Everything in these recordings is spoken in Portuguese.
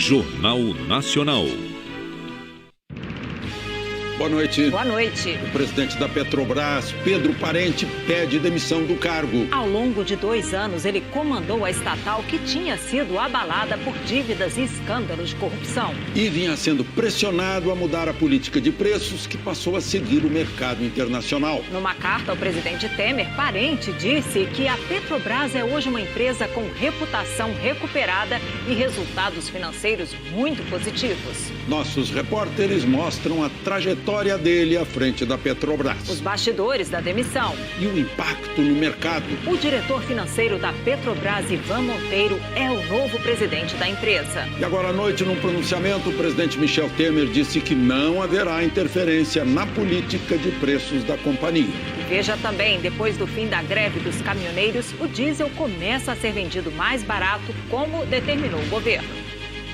Jornal Nacional. Boa noite. Boa noite. O presidente da Petrobras, Pedro Parente, pede demissão do cargo. Ao longo de 2 anos, ele comandou a estatal que tinha sido abalada por dívidas e escândalos de corrupção. E vinha sendo pressionado a mudar a política de preços que passou a seguir o mercado internacional. Numa carta ao presidente Temer, Parente disse que a Petrobras é hoje uma empresa com reputação recuperada e resultados financeiros muito positivos. Nossos repórteres mostram a trajetória dele à frente da Petrobras. Os bastidores da demissão. E o impacto no mercado. O diretor financeiro da Petrobras, Ivan Monteiro, é o novo presidente da empresa. E agora à noite, num pronunciamento, o presidente Michel Temer disse que não haverá interferência na política de preços da companhia. E veja também, depois do fim da greve dos caminhoneiros, o diesel começa a ser vendido mais barato, como determinou o governo.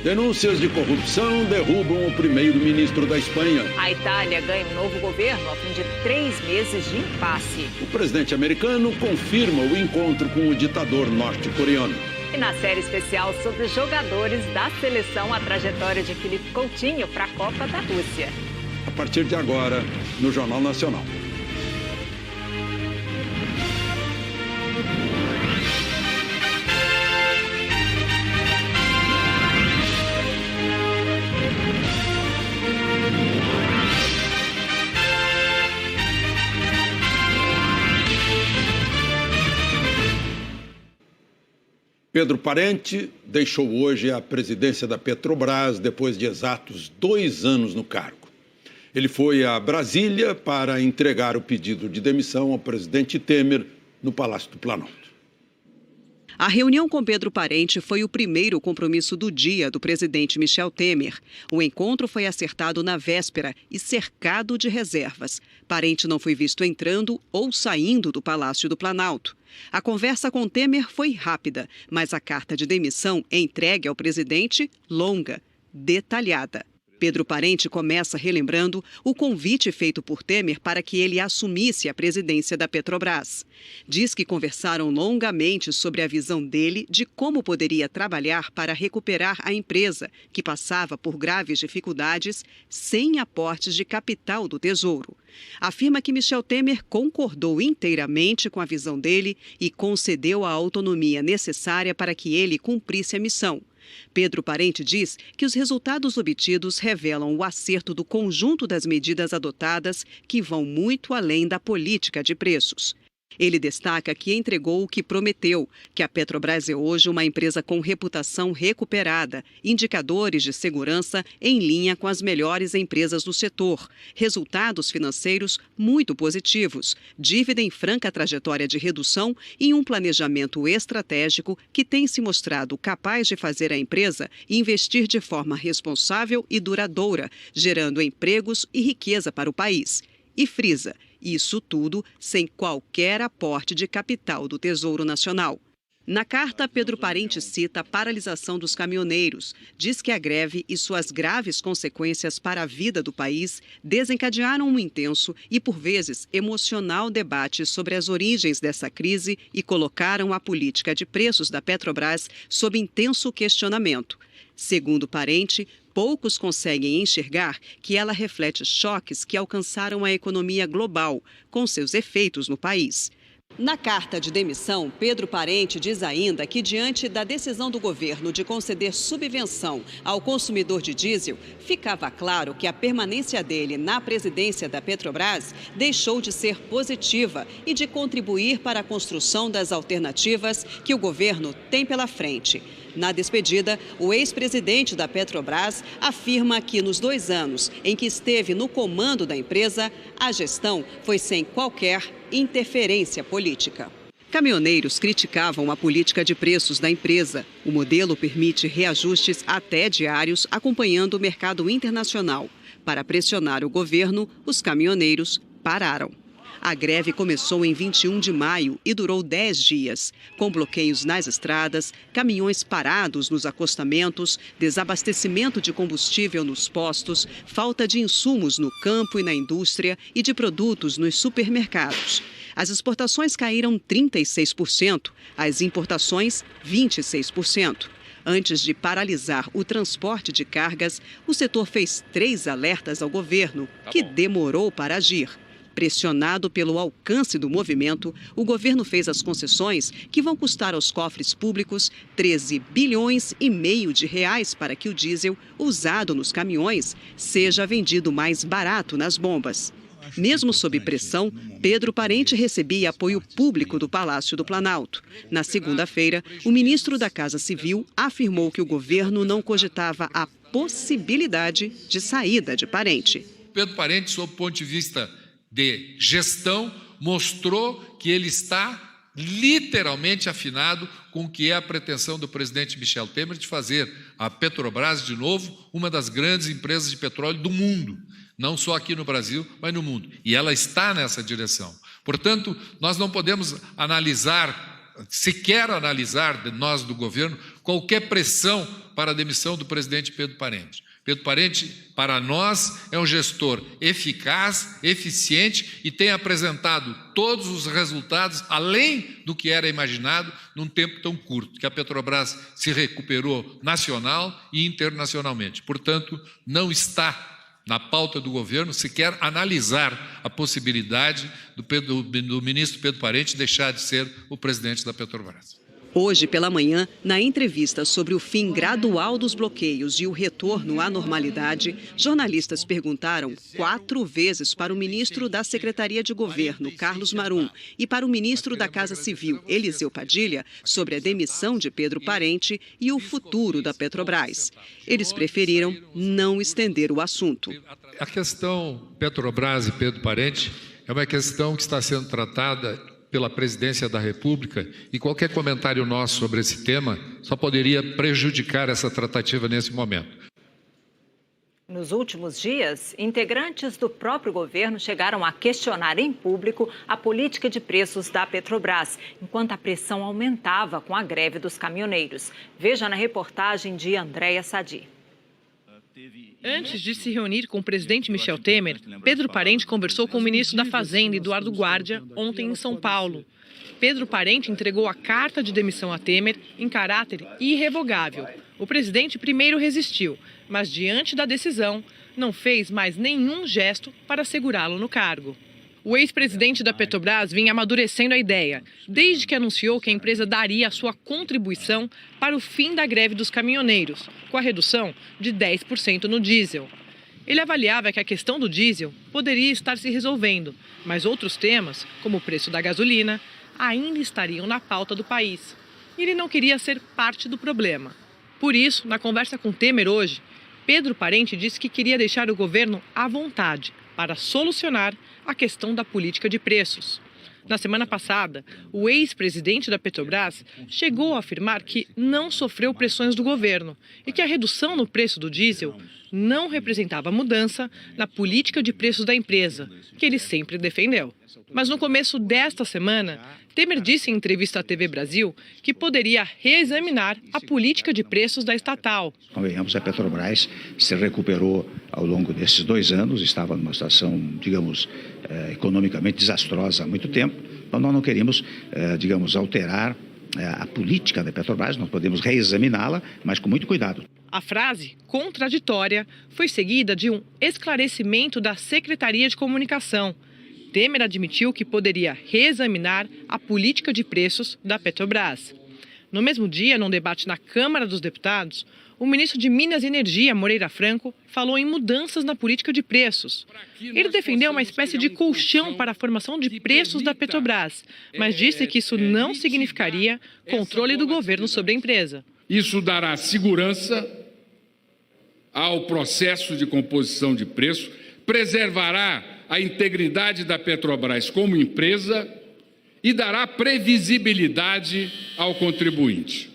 Denúncias de corrupção derrubam o primeiro-ministro da Espanha. A Itália ganha um novo governo ao fim de 3 meses de impasse. O presidente americano confirma o encontro com o ditador norte-coreano. E na série especial sobre jogadores da seleção, a trajetória de Felipe Coutinho para a Copa da Rússia. A partir de agora, no Jornal Nacional. Pedro Parente deixou hoje a presidência da Petrobras depois de exatos 2 anos no cargo. Ele foi a Brasília para entregar o pedido de demissão ao presidente Temer no Palácio do Planalto. A reunião com Pedro Parente foi o primeiro compromisso do dia do presidente Michel Temer. O encontro foi acertado na véspera e cercado de reservas. Parente não foi visto entrando ou saindo do Palácio do Planalto. A conversa com Temer foi rápida, mas a carta de demissão entregue ao presidente, longa, detalhada. Pedro Parente começa relembrando o convite feito por Temer para que ele assumisse a presidência da Petrobras. Diz que conversaram longamente sobre a visão dele de como poderia trabalhar para recuperar a empresa, que passava por graves dificuldades, sem aportes de capital do Tesouro. Afirma que Michel Temer concordou inteiramente com a visão dele e concedeu a autonomia necessária para que ele cumprisse a missão. Pedro Parente diz que os resultados obtidos revelam o acerto do conjunto das medidas adotadas, que vão muito além da política de preços. Ele destaca que entregou o que prometeu, que a Petrobras é hoje uma empresa com reputação recuperada, indicadores de segurança em linha com as melhores empresas do setor, resultados financeiros muito positivos, dívida em franca trajetória de redução e um planejamento estratégico que tem se mostrado capaz de fazer a empresa investir de forma responsável e duradoura, gerando empregos e riqueza para o país. E frisa: isso tudo sem qualquer aporte de capital do Tesouro Nacional. Na carta, Pedro Parente cita a paralisação dos caminhoneiros. Diz que a greve e suas graves consequências para a vida do país desencadearam um intenso e, por vezes, emocional debate sobre as origens dessa crise e colocaram a política de preços da Petrobras sob intenso questionamento. Segundo Parente, poucos conseguem enxergar que ela reflete choques que alcançaram a economia global, com seus efeitos no país. Na carta de demissão, Pedro Parente diz ainda que, diante da decisão do governo de conceder subvenção ao consumidor de diesel, ficava claro que a permanência dele na presidência da Petrobras deixou de ser positiva e de contribuir para a construção das alternativas que o governo tem pela frente. Na despedida, o ex-presidente da Petrobras afirma que nos 2 anos em que esteve no comando da empresa, a gestão foi sem qualquer interferência política. Caminhoneiros criticavam a política de preços da empresa. O modelo permite reajustes até diários, acompanhando o mercado internacional. Para pressionar o governo, os caminhoneiros pararam. A greve começou em 21 de maio e durou 10 dias, com bloqueios nas estradas, caminhões parados nos acostamentos, desabastecimento de combustível nos postos, falta de insumos no campo e na indústria e de produtos nos supermercados. As exportações caíram 36%, as importações 26%. Antes de paralisar o transporte de cargas, o setor fez 3 alertas ao governo, que demorou para agir. Pressionado pelo alcance do movimento, o governo fez as concessões que vão custar aos cofres públicos 13 bilhões e meio de reais para que o diesel usado nos caminhões seja vendido mais barato nas bombas. Mesmo sob pressão, Pedro Parente recebia apoio público do Palácio do Planalto. Na segunda-feira, o ministro da Casa Civil afirmou que o governo não cogitava a possibilidade de saída de Parente. Pedro Parente, sob o ponto de vista de gestão, mostrou que ele está literalmente afinado com o que é a pretensão do presidente Michel Temer de fazer a Petrobras, de novo, uma das grandes empresas de petróleo do mundo, não só aqui no Brasil, mas no mundo. E ela está nessa direção. Portanto, nós não podemos sequer analisar, nós do governo, qualquer pressão para a demissão do presidente Pedro Parente. Pedro Parente, para nós, é um gestor eficaz, eficiente e tem apresentado todos os resultados, além do que era imaginado, num tempo tão curto, que a Petrobras se recuperou nacional e internacionalmente. Portanto, não está na pauta do governo sequer analisar a possibilidade do ministro Pedro Parente deixar de ser o presidente da Petrobras. Hoje pela manhã, na entrevista sobre o fim gradual dos bloqueios e o retorno à normalidade, jornalistas perguntaram 4 vezes para o ministro da Secretaria de Governo, Carlos Marum, e para o ministro da Casa Civil, Eliseu Padilha, sobre a demissão de Pedro Parente e o futuro da Petrobras. Eles preferiram não estender o assunto. A questão Petrobras e Pedro Parente é uma questão que está sendo tratada pela Presidência da República e qualquer comentário nosso sobre esse tema só poderia prejudicar essa tratativa nesse momento. Nos últimos dias, integrantes do próprio governo chegaram a questionar em público a política de preços da Petrobras, enquanto a pressão aumentava com a greve dos caminhoneiros. Veja na reportagem de Andréia Sadi. Antes de se reunir com o presidente Michel Temer, Pedro Parente conversou com o ministro da Fazenda, Eduardo Guardia, ontem em São Paulo. Pedro Parente entregou a carta de demissão a Temer em caráter irrevogável. O presidente primeiro resistiu, mas diante da decisão, não fez mais nenhum gesto para segurá-lo no cargo. O ex-presidente da Petrobras vinha amadurecendo a ideia, desde que anunciou que a empresa daria a sua contribuição para o fim da greve dos caminhoneiros, com a redução de 10% no diesel. Ele avaliava que a questão do diesel poderia estar se resolvendo, mas outros temas, como o preço da gasolina, ainda estariam na pauta do país. E ele não queria ser parte do problema. Por isso, na conversa com Temer hoje, Pedro Parente disse que queria deixar o governo à vontade para solucionar a questão da política de preços. Na semana passada, o ex-presidente da Petrobras chegou a afirmar que não sofreu pressões do governo e que a redução no preço do diesel não representava mudança na política de preços da empresa, que ele sempre defendeu. Mas no começo desta semana, Temer disse em entrevista à TV Brasil que poderia reexaminar a política de preços da estatal. Convenhamos, a Petrobras se recuperou ao longo desses 2 anos, estava numa situação, digamos, economicamente desastrosa há muito tempo. Então, nós não queríamos, alterar a política da Petrobras, nós podemos reexaminá-la, mas com muito cuidado. A frase contraditória foi seguida de um esclarecimento da Secretaria de Comunicação. Temer admitiu que poderia reexaminar a política de preços da Petrobras. No mesmo dia, num debate na Câmara dos Deputados, o ministro de Minas e Energia, Moreira Franco, falou em mudanças na política de preços. Ele defendeu uma espécie de colchão para a formação de preços da Petrobras, mas disse que isso não significaria controle do governo sobre a empresa. Isso dará segurança ao processo de composição de preço, preservará a integridade da Petrobras como empresa e dará previsibilidade ao contribuinte.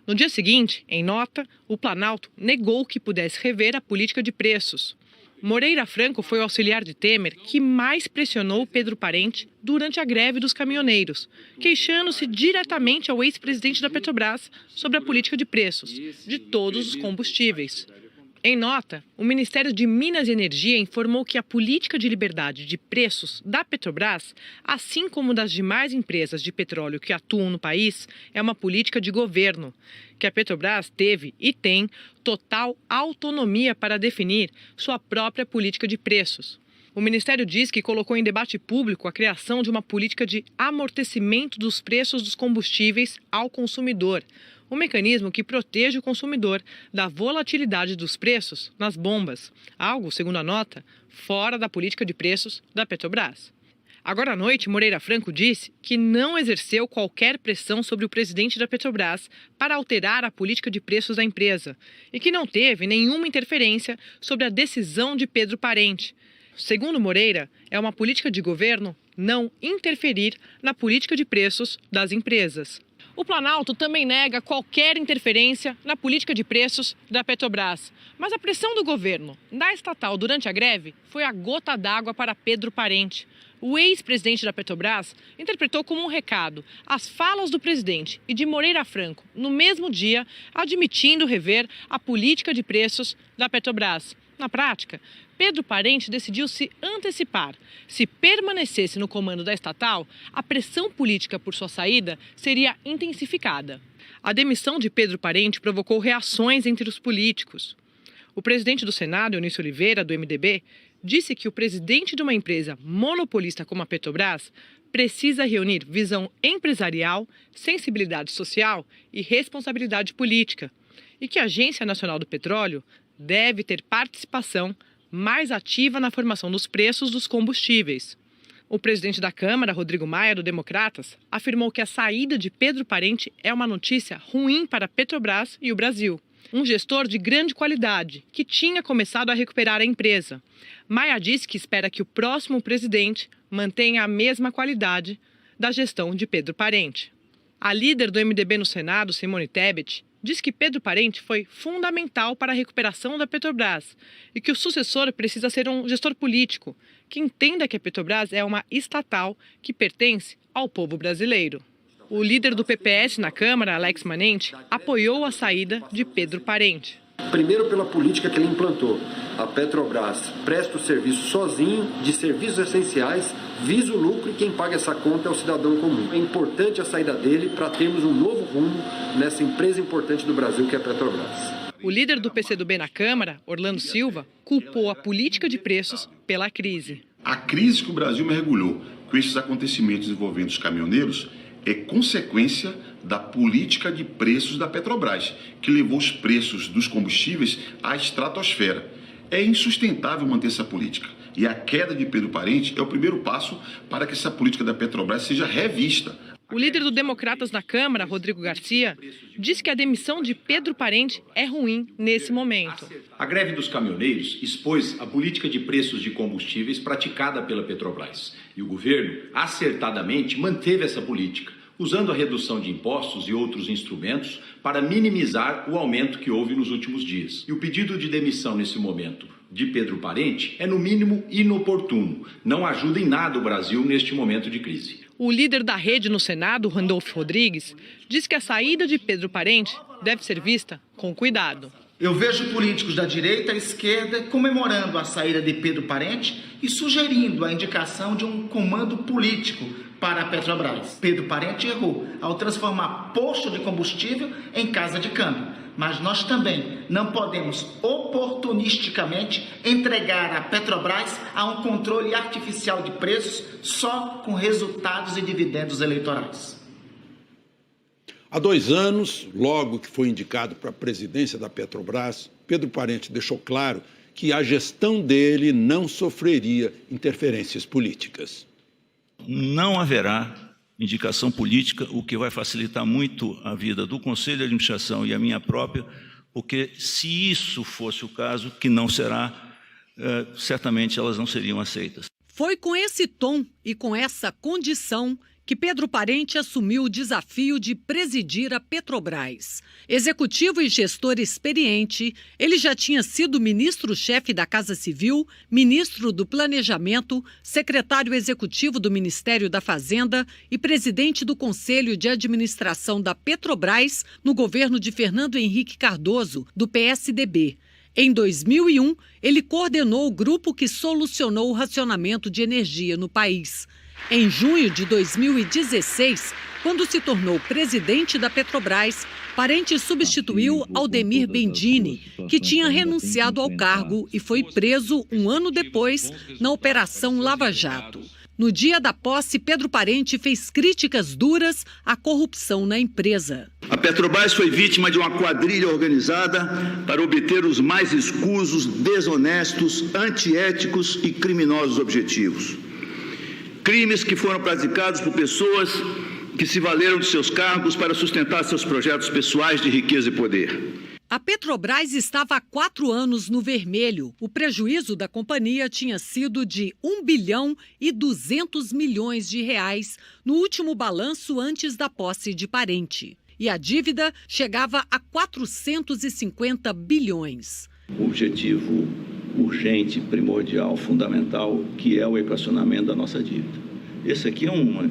No dia seguinte, em nota, o Planalto negou que pudesse rever a política de preços. Moreira Franco foi o auxiliar de Temer que mais pressionou Pedro Parente durante a greve dos caminhoneiros, queixando-se diretamente ao ex-presidente da Petrobras sobre a política de preços de todos os combustíveis. Em nota, o Ministério de Minas e Energia informou que a política de liberdade de preços da Petrobras, assim como das demais empresas de petróleo que atuam no país, é uma política de governo, que a Petrobras teve e tem total autonomia para definir sua própria política de preços. O Ministério diz que colocou em debate público a criação de uma política de amortecimento dos preços dos combustíveis ao consumidor, um mecanismo que protege o consumidor da volatilidade dos preços nas bombas, algo, segundo a nota, fora da política de preços da Petrobras. Agora à noite, Moreira Franco disse que não exerceu qualquer pressão sobre o presidente da Petrobras para alterar a política de preços da empresa e que não teve nenhuma interferência sobre a decisão de Pedro Parente. Segundo Moreira, é uma política de governo não interferir na política de preços das empresas. O Planalto também nega qualquer interferência na política de preços da Petrobras. Mas a pressão do governo na estatal durante a greve foi a gota d'água para Pedro Parente. O ex-presidente da Petrobras interpretou como um recado as falas do presidente e de Moreira Franco no mesmo dia, admitindo rever a política de preços da Petrobras. Na prática, Pedro Parente decidiu se antecipar. Se permanecesse no comando da estatal, a pressão política por sua saída seria intensificada. A demissão de Pedro Parente provocou reações entre os políticos. O presidente do Senado, Eunício Oliveira, do MDB, disse que o presidente de uma empresa monopolista como a Petrobras precisa reunir visão empresarial, sensibilidade social e responsabilidade política, e que a Agência Nacional do Petróleo deve ter participação mais ativa na formação dos preços dos combustíveis. O presidente da Câmara, Rodrigo Maia, do Democratas, afirmou que a saída de Pedro Parente é uma notícia ruim para a Petrobras e o Brasil. Um gestor de grande qualidade, que tinha começado a recuperar a empresa. Maia disse que espera que o próximo presidente mantenha a mesma qualidade da gestão de Pedro Parente. A líder do MDB no Senado, Simone Tebet, diz que Pedro Parente foi fundamental para a recuperação da Petrobras e que o sucessor precisa ser um gestor político que entenda que a Petrobras é uma estatal que pertence ao povo brasileiro. O líder do PPS na Câmara, Alex Manente, apoiou a saída de Pedro Parente. Primeiro, pela política que ele implantou. A Petrobras presta o serviço sozinho, de serviços essenciais, visa o lucro e quem paga essa conta é o cidadão comum. É importante a saída dele para termos um novo rumo nessa empresa importante do Brasil que é a Petrobras. O líder do PCdoB na Câmara, Orlando Silva, culpou a política de preços pela crise. A crise que o Brasil mergulhou com esses acontecimentos envolvendo os caminhoneiros é consequência da política de preços da Petrobras, que levou os preços dos combustíveis à estratosfera. É insustentável manter essa política. E a queda de Pedro Parente é o primeiro passo para que essa política da Petrobras seja revista. O líder do Democratas na Câmara, Rodrigo Garcia, disse que a demissão de Pedro Parente é ruim nesse momento. A greve dos caminhoneiros expôs a política de preços de combustíveis praticada pela Petrobras. E o governo, acertadamente, manteve essa política, usando a redução de impostos e outros instrumentos para minimizar o aumento que houve nos últimos dias. E o pedido de demissão nesse momento de Pedro Parente é, no mínimo, inoportuno. Não ajuda em nada o Brasil neste momento de crise. O líder da rede no Senado, Randolfo Rodrigues, diz que a saída de Pedro Parente deve ser vista com cuidado. Eu vejo políticos da direita e esquerda comemorando a saída de Pedro Parente e sugerindo a indicação de um comando político para a Petrobras. Pedro Parente errou ao transformar posto de combustível em casa de câmbio. Mas nós também não podemos oportunisticamente entregar a Petrobras a um controle artificial de preços só com resultados e dividendos eleitorais. Há 2 anos, logo que foi indicado para a presidência da Petrobras, Pedro Parente deixou claro que a gestão dele não sofreria interferências políticas. Não haverá indicação política, o que vai facilitar muito a vida do Conselho de Administração e a minha própria, porque se isso fosse o caso, que não será, certamente elas não seriam aceitas. Foi com esse tom e com essa condição que Pedro Parente assumiu o desafio de presidir a Petrobras. Executivo e gestor experiente, ele já tinha sido ministro-chefe da Casa Civil, ministro do Planejamento, secretário executivo do Ministério da Fazenda e presidente do Conselho de Administração da Petrobras no governo de Fernando Henrique Cardoso, do PSDB. Em 2001, ele coordenou o grupo que solucionou o racionamento de energia no país. Em junho de 2016, quando se tornou presidente da Petrobras, Parente substituiu Aldemir Bendini, que tinha renunciado ao cargo e foi preso um ano depois na Operação Lava Jato. No dia da posse, Pedro Parente fez críticas duras à corrupção na empresa. A Petrobras foi vítima de uma quadrilha organizada para obter os mais escusos, desonestos, antiéticos e criminosos objetivos. Crimes que foram praticados por pessoas que se valeram de seus cargos para sustentar seus projetos pessoais de riqueza e poder. A Petrobras estava há 4 anos no vermelho. O prejuízo da companhia tinha sido de 1 bilhão e 200 milhões de reais no último balanço antes da posse de Parente. E a dívida chegava a 450 bilhões. O objetivo urgente, primordial, fundamental, que é o equacionamento da nossa dívida. Esse aqui é uma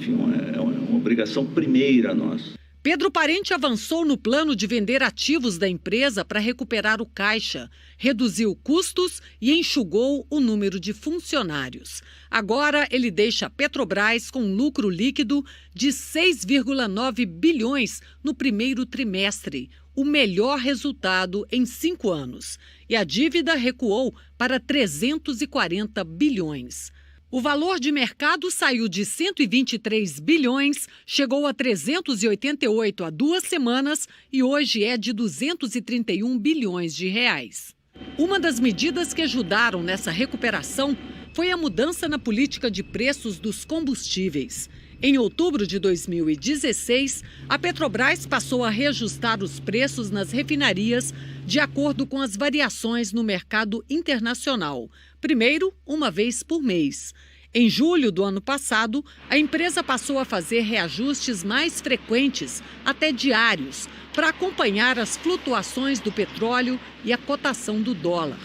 obrigação primeira nossa. Pedro Parente avançou no plano de vender ativos da empresa para recuperar o caixa, reduziu custos e enxugou o número de funcionários. Agora ele deixa a Petrobras com um lucro líquido de 6,9 bilhões no primeiro trimestre, o melhor resultado em 5 anos. E a dívida recuou para 340 bilhões. O valor de mercado saiu de 123 bilhões, chegou a 388 há 2 semanas e hoje é de 231 bilhões de reais. Uma das medidas que ajudaram nessa recuperação foi a mudança na política de preços dos combustíveis. Em outubro de 2016, a Petrobras passou a reajustar os preços nas refinarias de acordo com as variações no mercado internacional. Primeiro, uma vez por mês. Em julho do ano passado, a empresa passou a fazer reajustes mais frequentes, até diários, para acompanhar as flutuações do petróleo e a cotação do dólar.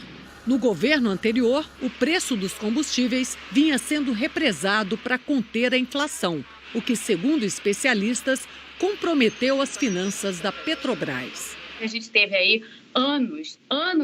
No governo anterior, o preço dos combustíveis vinha sendo represado para conter a inflação, o que, segundo especialistas, comprometeu as finanças da Petrobras. A gente teve aí anos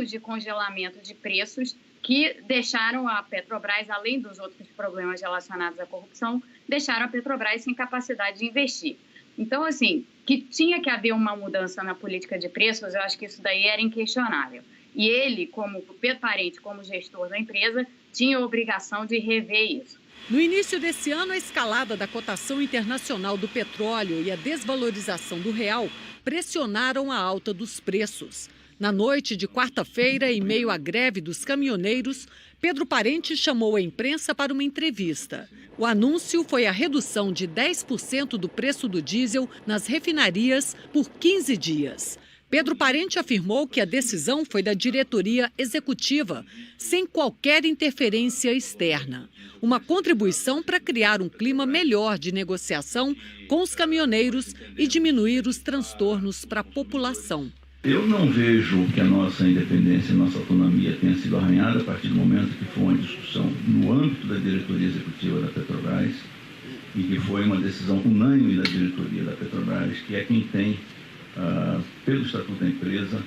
de congelamento de preços que deixaram a Petrobras, além dos outros problemas relacionados à corrupção, deixaram a Petrobras sem capacidade de investir. Então, assim, que tinha que haver uma mudança na política de preços, eu acho que isso daí era inquestionável. E ele, como Pedro Parente, como gestor da empresa, tinha a obrigação de rever isso. No início desse ano, a escalada da cotação internacional do petróleo e a desvalorização do real pressionaram a alta dos preços. Na noite de quarta-feira, em meio à greve dos caminhoneiros, Pedro Parente chamou a imprensa para uma entrevista. O anúncio foi a redução de 10% do preço do diesel nas refinarias por 15 dias. Pedro Parente afirmou que a decisão foi da diretoria executiva, sem qualquer interferência externa. Uma contribuição para criar um clima melhor de negociação com os caminhoneiros e diminuir os transtornos para a população. Eu não vejo que a nossa independência e nossa autonomia tenha sido arranhada a partir do momento que foi uma discussão no âmbito da diretoria executiva da Petrobras e que foi uma decisão unânime da diretoria da Petrobras, que é quem tem, pelo Estatuto da Empresa,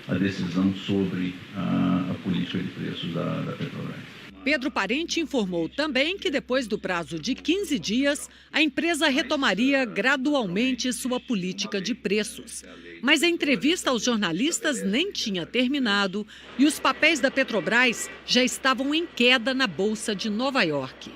a decisão sobre a política de preços da Petrobras. Pedro Parente informou também que depois do prazo de 15 dias, a empresa retomaria gradualmente sua política de preços. Mas a entrevista aos jornalistas nem tinha terminado e os papéis da Petrobras já estavam em queda na Bolsa de Nova York.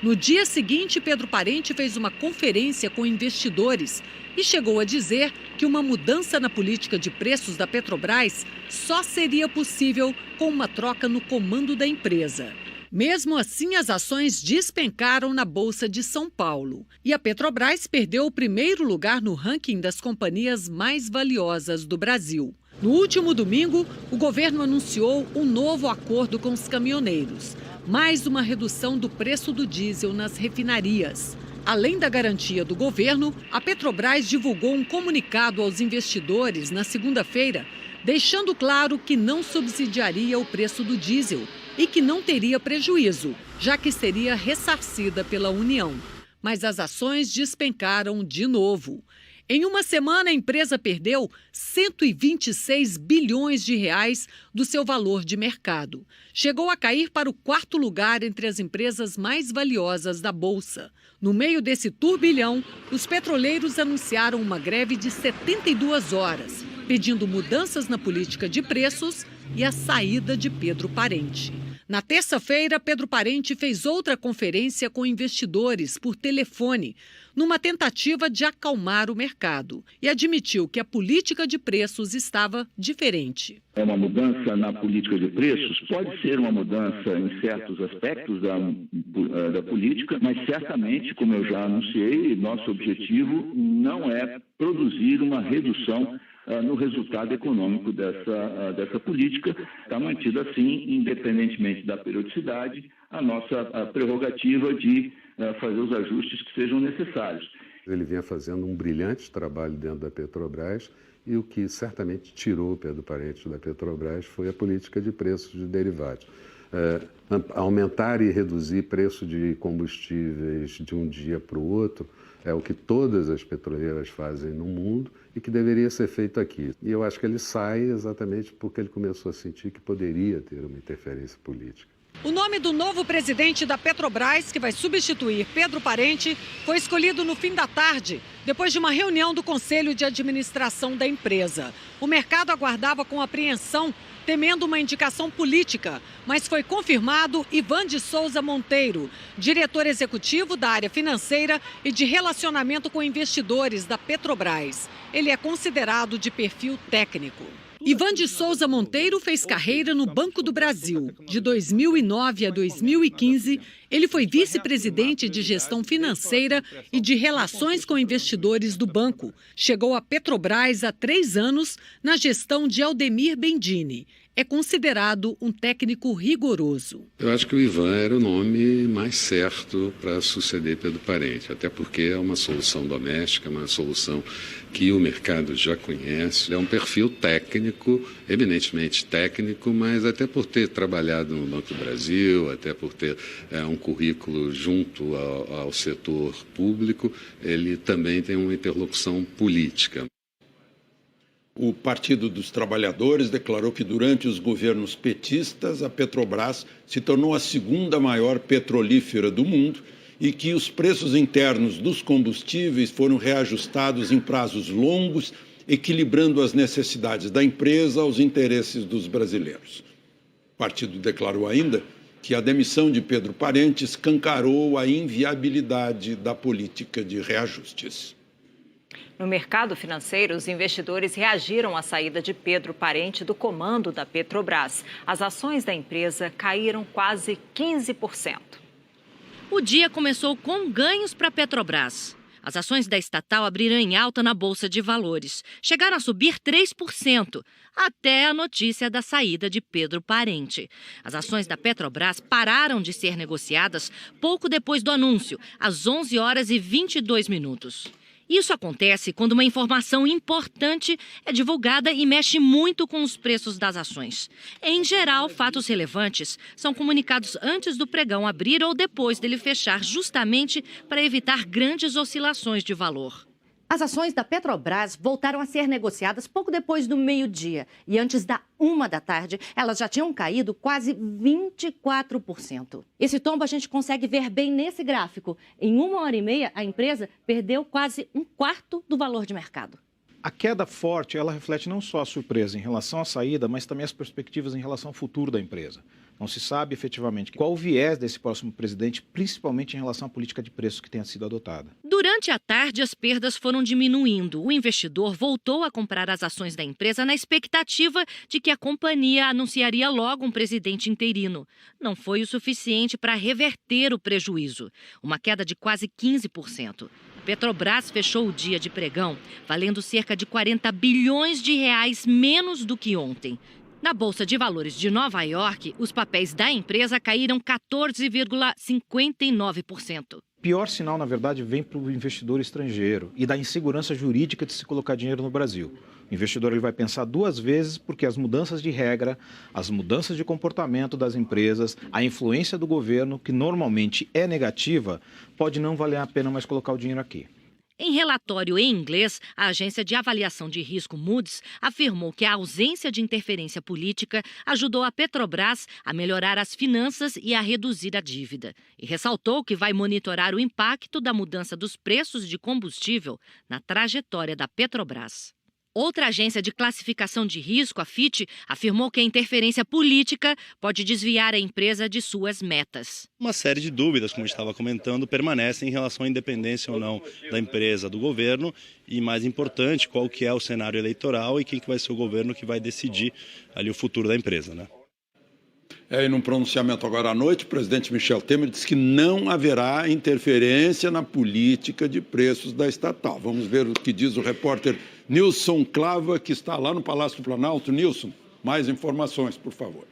No dia seguinte, Pedro Parente fez uma conferência com investidores e chegou a dizer que uma mudança na política de preços da Petrobras só seria possível com uma troca no comando da empresa. Mesmo assim, as ações despencaram na Bolsa de São Paulo. E a Petrobras perdeu o primeiro lugar no ranking das companhias mais valiosas do Brasil. No último domingo, o governo anunciou um novo acordo com os caminhoneiros. Mais uma redução do preço do diesel nas refinarias. Além da garantia do governo, a Petrobras divulgou um comunicado aos investidores na segunda-feira, deixando claro que não subsidiaria o preço do diesel e que não teria prejuízo, já que seria ressarcida pela União. Mas as ações despencaram de novo. Em uma semana, a empresa perdeu 126 bilhões de reais do seu valor de mercado. Chegou a cair para o 4º lugar entre as empresas mais valiosas da Bolsa. No meio desse turbilhão, os petroleiros anunciaram uma greve de 72 horas, pedindo mudanças na política de preços e a saída de Pedro Parente. Na terça-feira, Pedro Parente fez outra conferência com investidores por telefone, numa tentativa de acalmar o mercado, e admitiu que a política de preços estava diferente. É uma mudança na política de preços? Pode ser uma mudança em certos aspectos da política, mas certamente, como eu já anunciei, nosso objetivo não é produzir uma redução no resultado econômico dessa política. Está mantida assim, independentemente da periodicidade, a nossa prerrogativa de fazer os ajustes que sejam necessários. Ele vinha fazendo um brilhante trabalho dentro da Petrobras e o que certamente tirou o Pedro Parente da Petrobras foi a política de preços de derivados. Aumentar e reduzir preço de combustíveis de um dia para o outro é o que todas as petroleiras fazem no mundo e que deveria ser feito aqui. E eu acho que ele sai exatamente porque ele começou a sentir que poderia ter uma interferência política. O nome do novo presidente da Petrobras, que vai substituir Pedro Parente, foi escolhido no fim da tarde, depois de uma reunião do Conselho de Administração da empresa. O mercado aguardava com apreensão, temendo uma indicação política, mas foi confirmado Ivan de Souza Monteiro, diretor executivo da área financeira e de relacionamento com investidores da Petrobras. Ele é considerado de perfil técnico. Ivan de Souza Monteiro fez carreira no Banco do Brasil. De 2009 a 2015, ele foi vice-presidente de gestão financeira e de relações com investidores do banco. Chegou à Petrobras há 3 anos na gestão de Aldemir Bendini. É considerado um técnico rigoroso. Eu acho que o Ivan era o nome mais certo para suceder Pedro Parente, até porque é uma solução doméstica, uma solução que o mercado já conhece. É um perfil técnico, eminentemente técnico, mas até por ter trabalhado no Banco do Brasil, até por ter um currículo junto ao setor público, ele também tem uma interlocução política. O Partido dos Trabalhadores declarou que durante os governos petistas, a Petrobras se tornou a 2ª maior petrolífera do mundo e que os preços internos dos combustíveis foram reajustados em prazos longos, equilibrando as necessidades da empresa aos interesses dos brasileiros. O partido declarou ainda que a demissão de Pedro Parente escancarou a inviabilidade da política de reajustes. No mercado financeiro, os investidores reagiram à saída de Pedro Parente do comando da Petrobras. As ações da empresa caíram quase 15%. O dia começou com ganhos para a Petrobras. As ações da estatal abriram em alta na Bolsa de Valores. Chegaram a subir 3%, até a notícia da saída de Pedro Parente. As ações da Petrobras pararam de ser negociadas pouco depois do anúncio, às 11h22. Isso acontece quando uma informação importante é divulgada e mexe muito com os preços das ações. Em geral, fatos relevantes são comunicados antes do pregão abrir ou depois dele fechar, justamente para evitar grandes oscilações de valor. As ações da Petrobras voltaram a ser negociadas pouco depois do meio-dia. E antes da 13h, elas já tinham caído quase 24%. Esse tombo a gente consegue ver bem nesse gráfico. Em 1h30, a empresa perdeu quase 1/4 do valor de mercado. A queda forte, ela reflete não só a surpresa em relação à saída, mas também as perspectivas em relação ao futuro da empresa. Não se sabe efetivamente qual o viés desse próximo presidente, principalmente em relação à política de preços que tenha sido adotada. Durante a tarde, as perdas foram diminuindo. O investidor voltou a comprar as ações da empresa na expectativa de que a companhia anunciaria logo um presidente interino. Não foi o suficiente para reverter o prejuízo, uma queda de quase 15%. Petrobras fechou o dia de pregão valendo cerca de 40 bilhões de reais menos do que ontem. Na Bolsa de Valores de Nova York, os papéis da empresa caíram 14,59%. O pior sinal, na verdade, vem para o investidor estrangeiro e da insegurança jurídica de se colocar dinheiro no Brasil. O investidor ele vai pensar 2 vezes porque as mudanças de regra, as mudanças de comportamento das empresas, a influência do governo, que normalmente é negativa, pode não valer a pena mais colocar o dinheiro aqui. Em relatório em inglês, a agência de avaliação de risco Moody's afirmou que a ausência de interferência política ajudou a Petrobras a melhorar as finanças e a reduzir a dívida. E ressaltou que vai monitorar o impacto da mudança dos preços de combustível na trajetória da Petrobras. Outra agência de classificação de risco, a Fitch, afirmou que a interferência política pode desviar a empresa de suas metas. Uma série de dúvidas, como a gente estava comentando, permanecem em relação à independência ou não da empresa, do governo e, mais importante, qual que é o cenário eleitoral e quem que vai ser o governo que vai decidir ali o futuro da empresa, né? E num pronunciamento agora à noite, o presidente Michel Temer disse que não haverá interferência na política de preços da estatal. Vamos ver o que diz o repórter Nilson Clava, que está lá no Palácio do Planalto. Nilson, mais informações, por favor.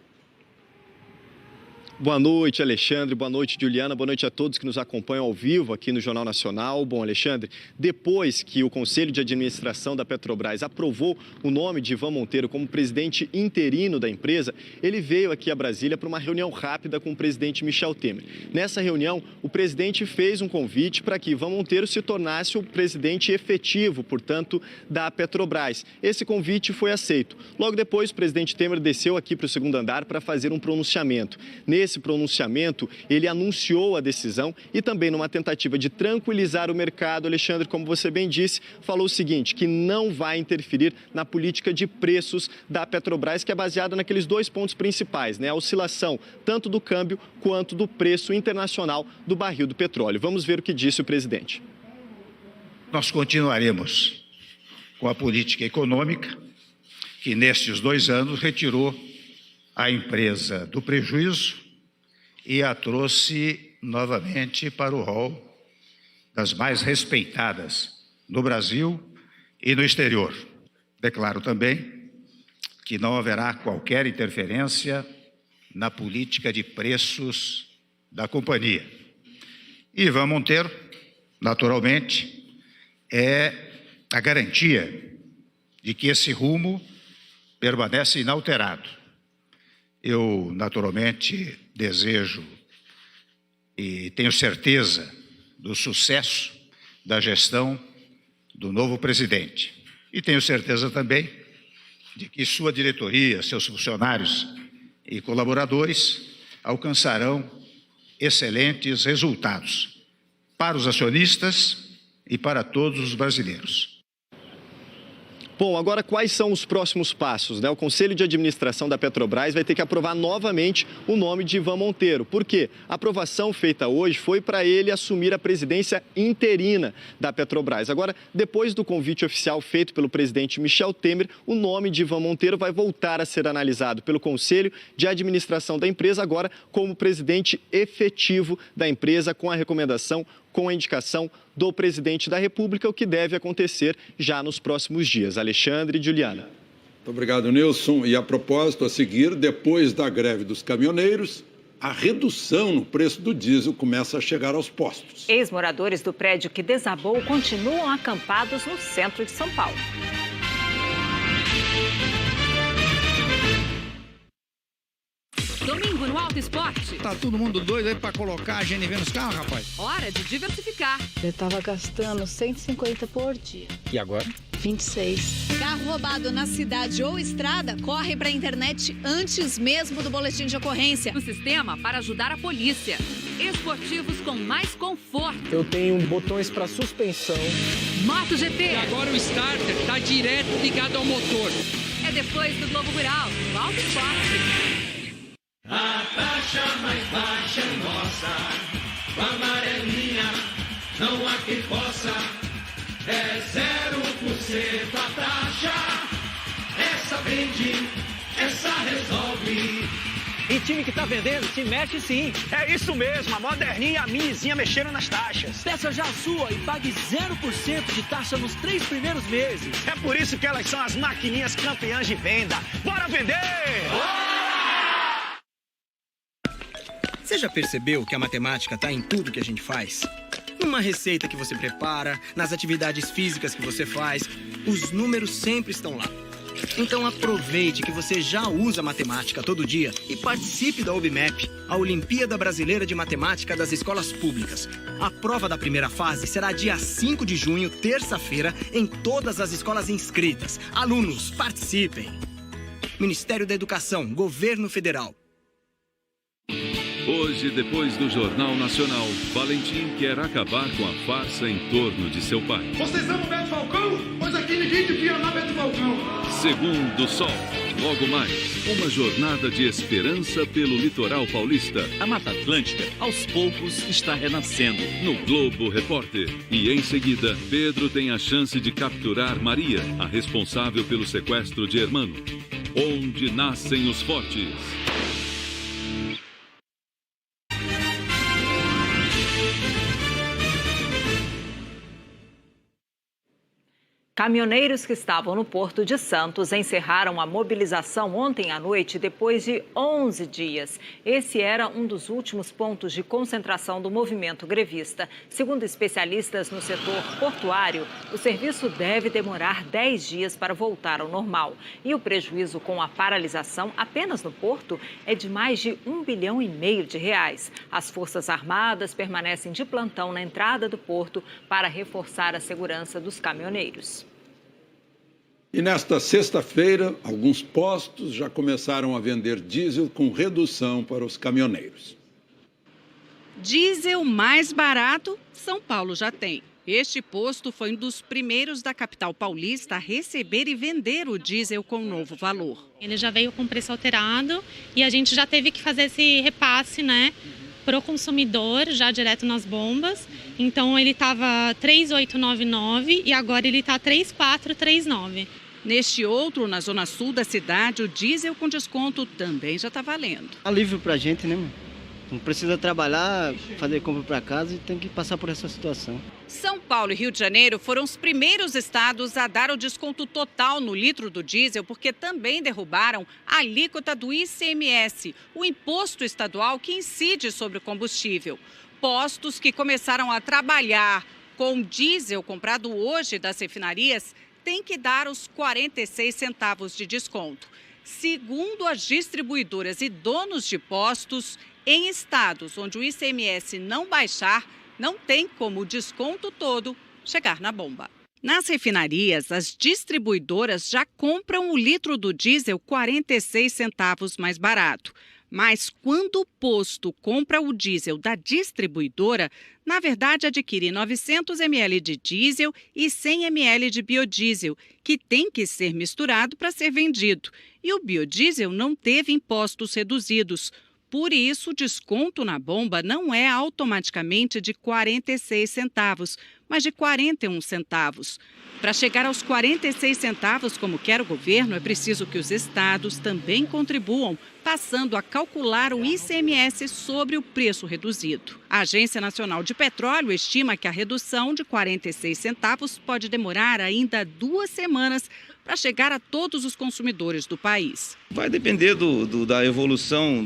Boa noite, Alexandre. Boa noite, Juliana. Boa noite a todos que nos acompanham ao vivo aqui no Jornal Nacional. Bom, Alexandre, depois que o Conselho de Administração da Petrobras aprovou o nome de Ivan Monteiro como presidente interino da empresa, ele veio aqui a Brasília para uma reunião rápida com o presidente Michel Temer. Nessa reunião, o presidente fez um convite para que Ivan Monteiro se tornasse o presidente efetivo, portanto, da Petrobras. Esse convite foi aceito. Logo depois, o presidente Temer desceu aqui para o segundo andar para fazer um pronunciamento. Nesse pronunciamento, ele anunciou a decisão e também, numa tentativa de tranquilizar o mercado, Alexandre, como você bem disse, falou o seguinte, que não vai interferir na política de preços da Petrobras, que é baseada naqueles dois pontos principais, né? A oscilação tanto do câmbio quanto do preço internacional do barril do petróleo. Vamos ver o que disse o presidente. Nós continuaremos com a política econômica que, nestes 2 anos, retirou a empresa do prejuízo e a trouxe novamente para o rol das mais respeitadas no Brasil e no exterior. Declaro também que não haverá qualquer interferência na política de preços da companhia. Ivan Monteiro, naturalmente, é a garantia de que esse rumo permanece inalterado. Eu, naturalmente, desejo e tenho certeza do sucesso da gestão do novo presidente. E tenho certeza também de que sua diretoria, seus funcionários e colaboradores alcançarão excelentes resultados para os acionistas e para todos os brasileiros. Bom, agora quais são os próximos passos, né? O Conselho de Administração da Petrobras vai ter que aprovar novamente o nome de Ivan Monteiro. Por quê? A aprovação feita hoje foi para ele assumir a presidência interina da Petrobras. Agora, depois do convite oficial feito pelo presidente Michel Temer, o nome de Ivan Monteiro vai voltar a ser analisado pelo Conselho de Administração da empresa, agora como presidente efetivo da empresa, com a recomendação, com a indicação do presidente da República, o que deve acontecer já nos próximos dias. Alexandre e Juliana. Muito obrigado, Nilson. E a propósito, a seguir, depois da greve dos caminhoneiros, a redução no preço do diesel começa a chegar aos postos. Ex-moradores do prédio que desabou continuam acampados no centro de São Paulo. Domingo no Auto Esporte. Tá todo mundo doido aí pra colocar a GNV nos carros, rapaz? Hora de diversificar. Eu tava gastando 150 por dia. E agora? 26. Carro roubado na cidade ou estrada, corre pra internet antes mesmo do boletim de ocorrência. O sistema para ajudar a polícia. Esportivos com mais conforto. Eu tenho botões para suspensão. MotoGP. E agora o starter tá direto ligado ao motor. É depois do Globo Rural, no Auto Esporte. A taxa mais baixa é nossa, com a amarelinha, não há quem possa. É 0% a taxa, essa vende, essa resolve. E time que tá vendendo, se mexe sim. É isso mesmo, a moderninha e a minizinha mexeram nas taxas. Peça já a sua e pague 0% de taxa nos 3 primeiros meses. É por isso que elas são as maquininhas campeãs de venda. Bora vender! Você já percebeu que a matemática tá em tudo que a gente faz? Numa receita que você prepara, nas atividades físicas que você faz, os números sempre estão lá. Então aproveite que você já usa matemática todo dia e participe da OBMAP, a Olimpíada Brasileira de Matemática das Escolas Públicas. A prova da primeira fase será dia 5 de junho, terça-feira, em todas as escolas inscritas. Alunos, participem! Ministério da Educação, Governo Federal. Hoje, depois do Jornal Nacional, Valentim quer acabar com a farsa em torno de seu pai. Vocês amam Beto Falcão? Pois aqui ninguém devia amar Beto Falcão. Segundo Sol, logo mais, uma jornada de esperança pelo litoral paulista. A Mata Atlântica, aos poucos, está renascendo. No Globo Repórter. E em seguida, Pedro tem a chance de capturar Maria, a responsável pelo sequestro de Hermano. Onde nascem os fortes. Caminhoneiros que estavam no Porto de Santos encerraram a mobilização ontem à noite depois de 11 dias. Esse era um dos últimos pontos de concentração do movimento grevista. Segundo especialistas no setor portuário, o serviço deve demorar 10 dias para voltar ao normal. E o prejuízo com a paralisação apenas no Porto é de mais de R$1,5 bilhão de reais. As Forças Armadas permanecem de plantão na entrada do Porto para reforçar a segurança dos caminhoneiros. E nesta sexta-feira, alguns postos já começaram a vender diesel com redução para os caminhoneiros. Diesel mais barato, São Paulo já tem. Este posto foi um dos primeiros da capital paulista a receber e vender o diesel com novo valor. Ele já veio com preço alterado e a gente já teve que fazer esse repasse, para o consumidor, já direto nas bombas. Então ele estava 3.899 e agora ele está 3.439. Neste outro, na zona sul da cidade, o diesel com desconto também já está valendo. Alívio para a gente, né? Não precisa trabalhar, fazer compra para casa e tem que passar por essa situação. São Paulo e Rio de Janeiro foram os primeiros estados a dar o desconto total no litro do diesel, porque também derrubaram a alíquota do ICMS, o imposto estadual que incide sobre o combustível. Postos que começaram a trabalhar com diesel comprado hoje das refinarias têm que dar os 46 centavos de desconto. Segundo as distribuidoras e donos de postos, em estados onde o ICMS não baixar, não tem como o desconto todo chegar na bomba. Nas refinarias, as distribuidoras já compram o litro do diesel 46 centavos mais barato. Mas quando o posto compra o diesel da distribuidora, na verdade adquire 900 ml de diesel e 100 ml de biodiesel, que tem que ser misturado para ser vendido. E o biodiesel não teve impostos reduzidos. Por isso, o desconto na bomba não é automaticamente de 46 centavos, mas de 41 centavos. Para chegar aos 46 centavos, como quer o governo, é preciso que os estados também contribuam, passando a calcular o ICMS sobre o preço reduzido. A Agência Nacional de Petróleo estima que a redução de 46 centavos pode demorar ainda 2 semanas para chegar a todos os consumidores do país. Vai depender da evolução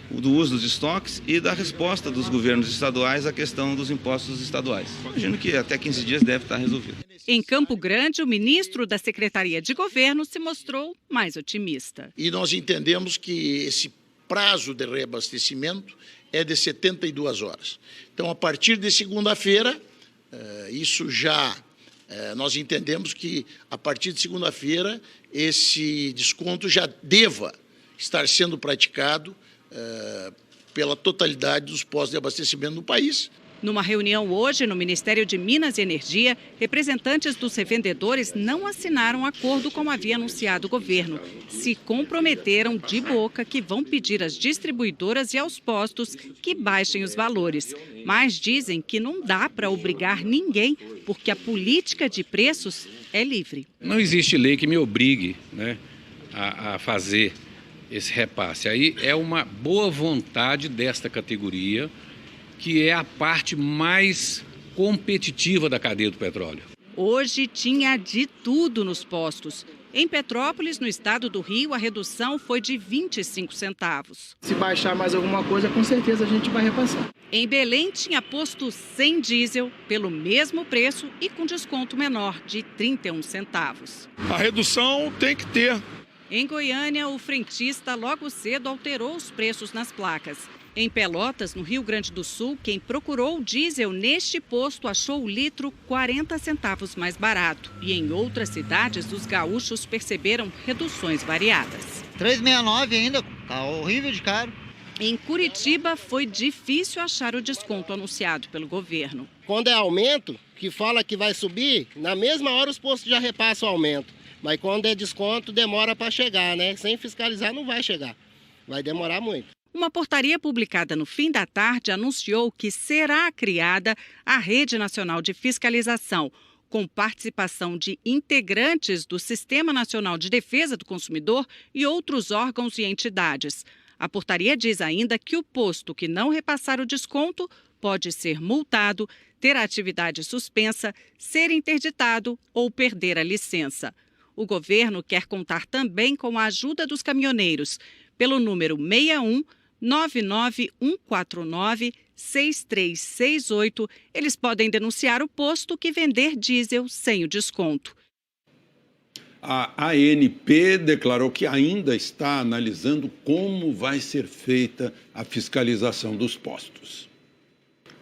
do uso dos estoques e da resposta dos governos estaduais à questão dos impostos estaduais. Imagino que até 15 dias deve estar resolvido. Em Campo Grande, o ministro da Secretaria de Governo se mostrou mais otimista. E nós entendemos que esse prazo de reabastecimento é de 72 horas. Então, a partir de segunda-feira, nós entendemos que a partir de segunda-feira esse desconto já deva estar sendo praticado pela totalidade dos postos de abastecimento no país. Numa reunião hoje no Ministério de Minas e Energia, representantes dos revendedores não assinaram acordo como havia anunciado o governo. Se comprometeram de boca que vão pedir às distribuidoras e aos postos que baixem os valores. Mas dizem que não dá para obrigar ninguém, porque a política de preços é livre. Não existe lei que me obrigue, a fazer esse repasse. Aí é uma boa vontade desta categoria, que é a parte mais competitiva da cadeia do petróleo. Hoje tinha de tudo nos postos. Em Petrópolis, no estado do Rio, a redução foi de 25 centavos. Se baixar mais alguma coisa, com certeza a gente vai repassar. Em Belém, tinha posto sem diesel, pelo mesmo preço e com desconto menor, de 31 centavos. A redução tem que ter. Em Goiânia, o frentista logo cedo alterou os preços nas placas. Em Pelotas, no Rio Grande do Sul, quem procurou o diesel neste posto achou o litro 40 centavos mais barato. E em outras cidades, os gaúchos perceberam reduções variadas. 3,69 ainda, tá horrível de caro. Em Curitiba, foi difícil achar o desconto anunciado pelo governo. Quando é aumento, que fala que vai subir, na mesma hora os postos já repassam o aumento. Mas quando é desconto, demora para chegar, né? Sem fiscalizar não vai chegar. Vai demorar muito. Uma portaria publicada no fim da tarde anunciou que será criada a Rede Nacional de Fiscalização, com participação de integrantes do Sistema Nacional de Defesa do Consumidor e outros órgãos e entidades. A portaria diz ainda que o posto que não repassar o desconto pode ser multado, ter a atividade suspensa, ser interditado ou perder a licença. O governo quer contar também com a ajuda dos caminhoneiros. Pelo número 61-99149-6368, eles podem denunciar o posto que vender diesel sem o desconto. A ANP declarou que ainda está analisando como vai ser feita a fiscalização dos postos.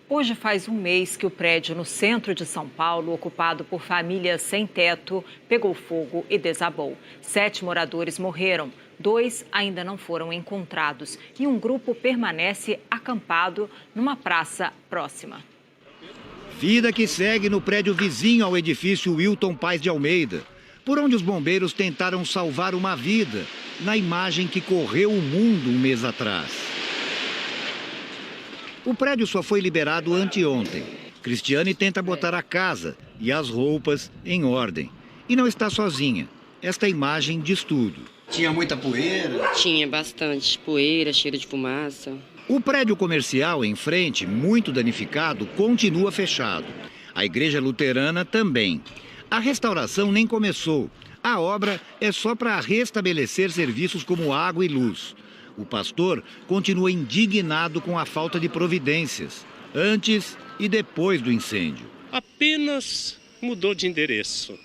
Hoje faz um mês que o prédio no centro de São Paulo, ocupado por famílias sem teto, pegou fogo e desabou. 7 moradores morreram, 2 ainda não foram encontrados e um grupo permanece acampado numa praça próxima. Vida que segue no prédio vizinho ao edifício Wilton Paes de Almeida, por onde os bombeiros tentaram salvar uma vida, na imagem que correu o mundo um mês atrás. O prédio só foi liberado anteontem. Cristiane tenta botar a casa e as roupas em ordem. E não está sozinha. Esta imagem diz tudo. Tinha muita poeira? Tinha bastante poeira, cheiro de fumaça. O prédio comercial em frente, muito danificado, continua fechado. A igreja luterana também. A restauração nem começou. A obra é só para restabelecer serviços como água e luz. O pastor continua indignado com a falta de providências, antes e depois do incêndio. Apenas mudou de endereço.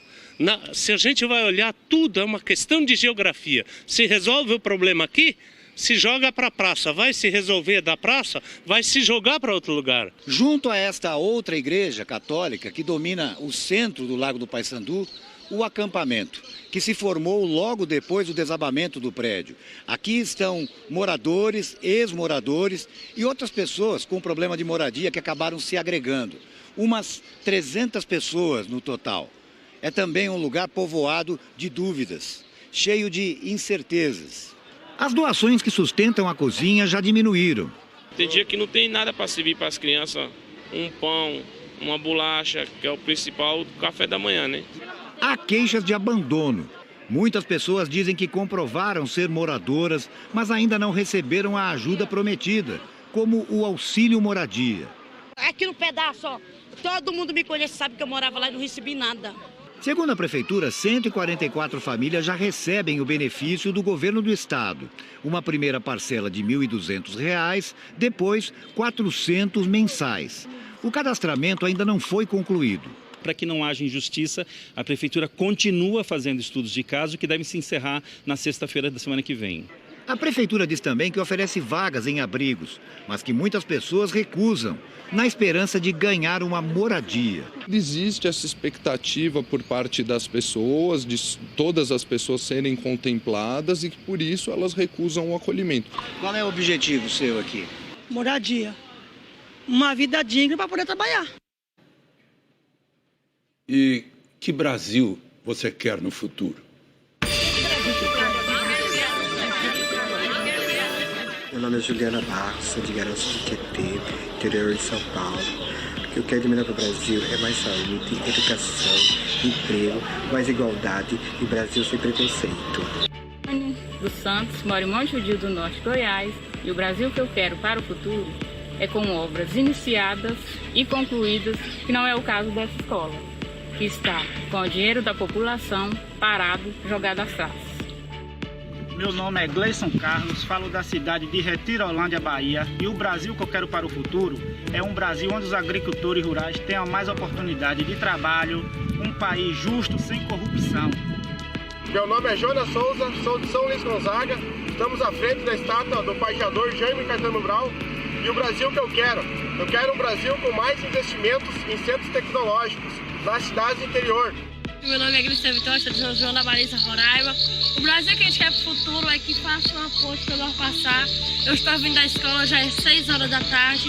Se a gente vai olhar, tudo é uma questão de geografia. Se resolve o problema aqui, se joga para a praça. Vai se resolver da praça, vai se jogar para outro lugar. Junto a esta outra igreja católica que domina o centro do Lago do Paissandu, o acampamento, que se formou logo depois do desabamento do prédio. Aqui estão moradores, ex-moradores e outras pessoas com problema de moradia que acabaram se agregando. Umas 300 pessoas no total. É também um lugar povoado de dúvidas, cheio de incertezas. As doações que sustentam a cozinha já diminuíram. Tem dia que não tem nada para servir para as crianças, um pão, uma bolacha, que é o principal do café da manhã, né? Há queixas de abandono. Muitas pessoas dizem que comprovaram ser moradoras, mas ainda não receberam a ajuda prometida, como o auxílio moradia. Aqui no pedaço, ó, todo mundo me conhece, sabe que eu morava lá e não recebi nada. Segundo a prefeitura, 144 famílias já recebem o benefício do governo do estado. Uma primeira parcela de R$ 1.200, depois 400 mensais. O cadastramento ainda não foi concluído. Para que não haja injustiça, a Prefeitura continua fazendo estudos de caso que devem se encerrar na sexta-feira da semana que vem. A Prefeitura diz também que oferece vagas em abrigos, mas que muitas pessoas recusam, na esperança de ganhar uma moradia. Existe essa expectativa por parte das pessoas, de todas as pessoas serem contempladas e que por isso elas recusam o acolhimento. Qual é o objetivo seu aqui? Moradia. Uma vida digna para poder trabalhar. E que Brasil você quer no futuro? Meu nome é Juliana Barros, sou de Garanhuns de Tietê, interior de São Paulo. O que eu quero de melhor para o Brasil é mais saúde, educação, emprego, mais igualdade e Brasil sem preconceito. Dos Santos, moro em Montevidéu do Norte, Goiás, e o Brasil que eu quero para o futuro é com obras iniciadas e concluídas, que não é o caso dessa escola. que está com o dinheiro da população parado, jogado às traças. Meu nome é Gleison Carlos, falo da cidade de Retirolândia, Bahia, e o Brasil que eu quero para o futuro é um Brasil onde os agricultores rurais tenham mais oportunidade de trabalho, um país justo, sem corrupção. Meu nome é Jonas Souza, sou de São Luís Gonzaga, estamos à frente da estátua do paisador Jaime Caetano Brau, e o Brasil que eu quero um Brasil com mais investimentos em centros tecnológicos, nas cidades do interior. Meu nome é Grícia Vitória, sou de São João da Baliza, Roraima. O Brasil que a gente quer para o futuro é que faça uma ponte para nós passar. Eu estou vindo da escola, já é 6 horas da tarde.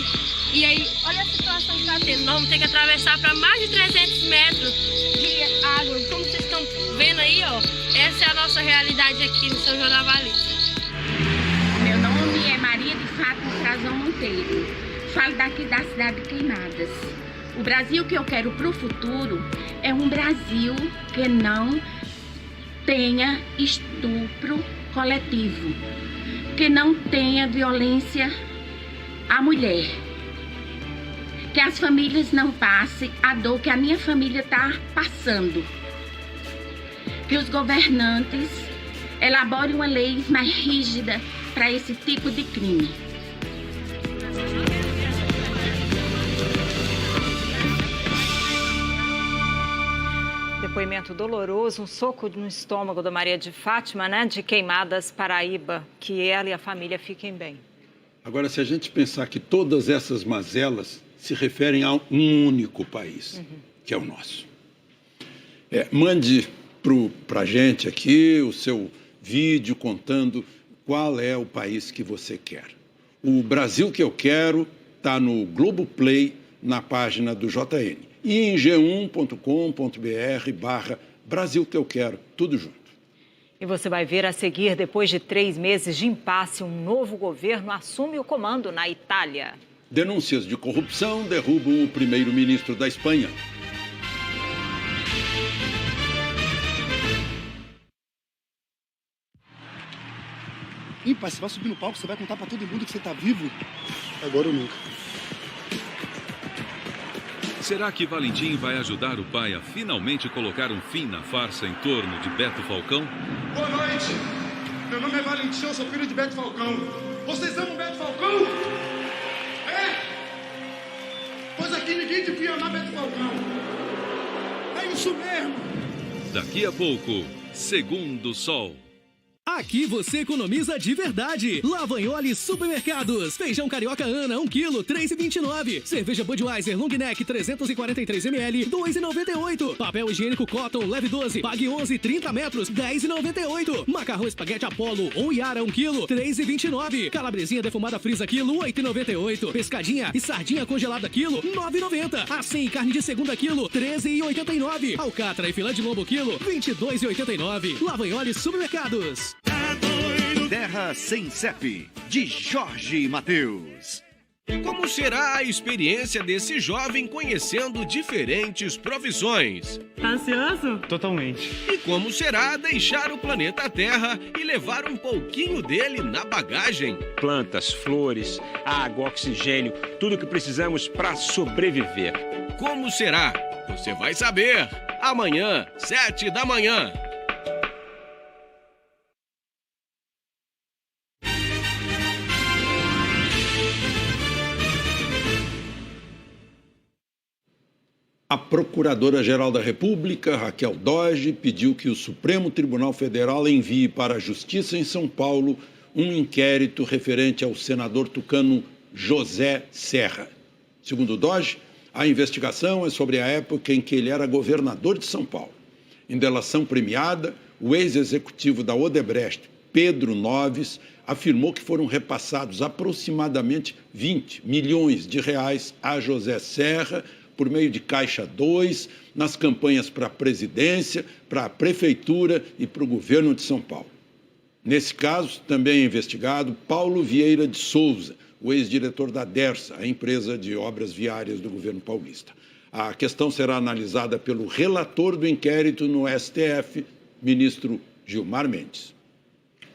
E aí, olha a situação que está tendo. Nós vamos ter que atravessar para mais de 300 metros de água. Como vocês estão vendo aí, ó, essa é a nossa realidade aqui no São João da Baliza. Meu nome é Maria de Fátima Frazão Monteiro. Falo daqui da cidade de Queimadas. O Brasil que eu quero para o futuro é um Brasil que não tenha estupro coletivo, que não tenha violência à mulher, que as famílias não passem a dor que a minha família está passando, que os governantes elaborem uma lei mais rígida para esse tipo de crime. Depoimento doloroso, um soco no estômago da Maria de Fátima, né, de Queimadas, Paraíba. Que ela e a família fiquem bem. Agora, se a gente pensar que todas essas mazelas se referem a um único país, que é o nosso. Mande para a gente aqui o seu vídeo contando qual é o país que você quer. O Brasil que eu quero está no Globoplay, na página do JN. E em g1.com.br/Brasil que eu quero, tudo junto. E você vai ver a seguir, depois de 3 meses de impasse, um novo governo assume o comando na Itália. Denúncias de corrupção derrubam o primeiro-ministro da Espanha. Pai, você vai subir no palco, você vai contar pra todo mundo que você tá vivo? Agora ou nunca. Será que Valentim vai ajudar o pai a finalmente colocar um fim na farsa em torno de Beto Falcão? Boa noite, meu nome é Valentim, eu sou filho de Beto Falcão. Vocês amam Beto Falcão? É? Pois aqui ninguém devia amar Beto Falcão. É isso mesmo. Daqui a pouco, Segundo Sol. Aqui você economiza de verdade. Lavagnoli Supermercados. Feijão carioca Ana, 1 kg, 3,29. Cerveja Budweiser Long Neck, 343 ml, 2,98. Papel higiênico Cotton, leve 12, pague 11, 30 metros, 10,98. Macarrão espaguete Apollo ou Yara, 1 kg, 3,29. Calabresinha defumada Frisa, quilo, 8,98. Pescadinha e sardinha congelada, quilo, 9,90. Assim, carne de segunda, quilo, 13,89. Alcatra e filé de lombo, quilo, 22,89. Lavagnoli Supermercados. Terra Sem CEP, de Jorge Mateus. Como será a experiência desse jovem conhecendo diferentes profissões? Ansioso? Totalmente. E como será deixar o planeta Terra e levar um pouquinho dele na bagagem? Plantas, flores, água, oxigênio, tudo que precisamos para sobreviver. Como será? Você vai saber. Amanhã, 7 da manhã. A Procuradora-Geral da República, Raquel Doge, pediu que o Supremo Tribunal Federal envie para a Justiça em São Paulo um inquérito referente ao senador tucano José Serra. Segundo Doge, a investigação é sobre a época em que ele era governador de São Paulo. Em delação premiada, o ex-executivo da Odebrecht, Pedro Noves, afirmou que foram repassados aproximadamente 20 milhões de reais a José Serra por meio de Caixa 2, nas campanhas para a presidência, para a prefeitura e para o governo de São Paulo. Nesse caso, também é investigado Paulo Vieira de Souza, o ex-diretor da Dersa, a empresa de obras viárias do governo paulista. A questão será analisada pelo relator do inquérito no STF, ministro Gilmar Mendes.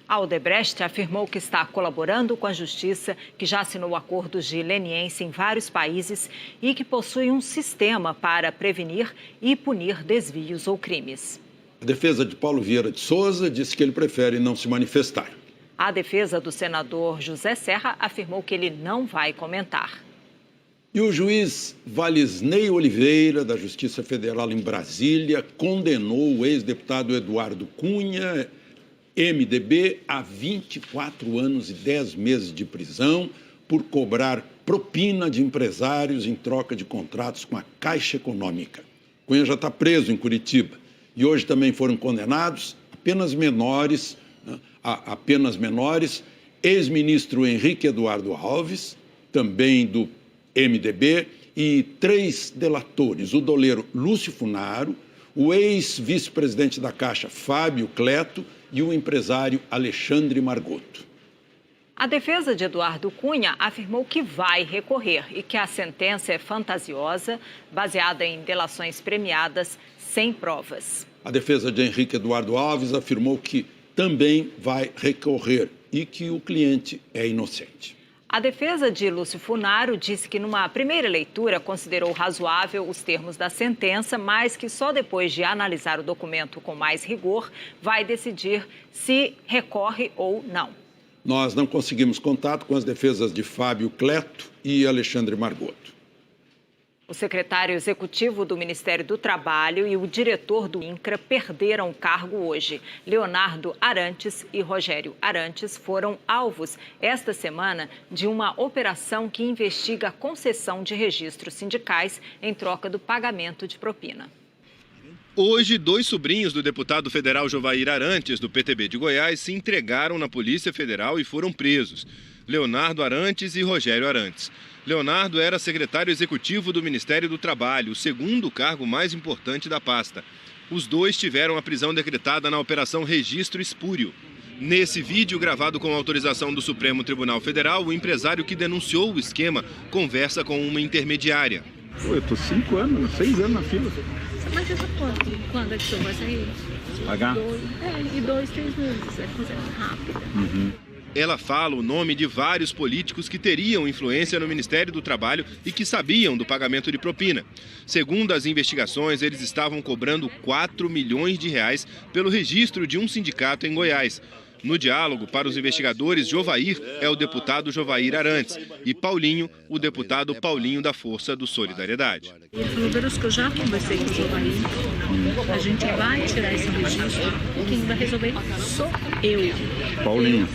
A Odebrecht afirmou que está colaborando com a Justiça, que já assinou acordos de leniência em vários países e que possui um sistema para prevenir e punir desvios ou crimes. A defesa de Paulo Vieira de Souza disse que ele prefere não se manifestar. A defesa do senador José Serra afirmou que ele não vai comentar. E o juiz Valisney Oliveira, da Justiça Federal em Brasília, condenou o ex-deputado Eduardo Cunha, MDB, a 24 anos e 10 meses de prisão por cobrar propina de empresários em troca de contratos com a Caixa Econômica. Cunha já está preso em Curitiba e hoje também foram condenados apenas menores, ex-ministro Henrique Eduardo Alves, também do MDB, e 3 delatores, o doleiro Lúcio Funaro, o ex-vice-presidente da Caixa, Fábio Cleto, e o empresário Alexandre Margotto. A defesa de Eduardo Cunha afirmou que vai recorrer e que a sentença é fantasiosa, baseada em delações premiadas, sem provas. A defesa de Henrique Eduardo Alves afirmou que também vai recorrer e que o cliente é inocente. A defesa de Lúcio Funaro disse que, numa primeira leitura, considerou razoável os termos da sentença, mas que só depois de analisar o documento com mais rigor vai decidir se recorre ou não. Nós não conseguimos contato com as defesas de Fábio Cleto e Alexandre Margotto. O secretário executivo do Ministério do Trabalho e o diretor do INCRA perderam o cargo hoje. Leonardo Arantes e Rogério Arantes foram alvos esta semana de uma operação que investiga a concessão de registros sindicais em troca do pagamento de propina. Hoje, 2 sobrinhos do deputado federal Jovair Arantes, do PTB de Goiás, se entregaram na Polícia Federal e foram presos. Leonardo Arantes e Rogério Arantes. Leonardo era secretário executivo do Ministério do Trabalho, o segundo cargo mais importante da pasta. Os dois tiveram a prisão decretada na Operação Registro Espúrio. Nesse vídeo, gravado com autorização do Supremo Tribunal Federal, o empresário que denunciou o esquema conversa com uma intermediária. Eu tô 6 anos na fila. Mas essa quando é que o senhor vai sair? Pagar? 2, 3 meses. É coisa rápida. Ela fala o nome de vários políticos que teriam influência no Ministério do Trabalho e que sabiam do pagamento de propina. Segundo as investigações, eles estavam cobrando 4 milhões de reais pelo registro de um sindicato em Goiás. No diálogo, para os investigadores, Jovair é o deputado Jovair Arantes e Paulinho, o deputado Paulinho da Força do Solidariedade. Ele falou, Verus, que eu já conversei com o Jovair. A gente vai tirar esse registro e quem vai resolver sou eu. Paulinho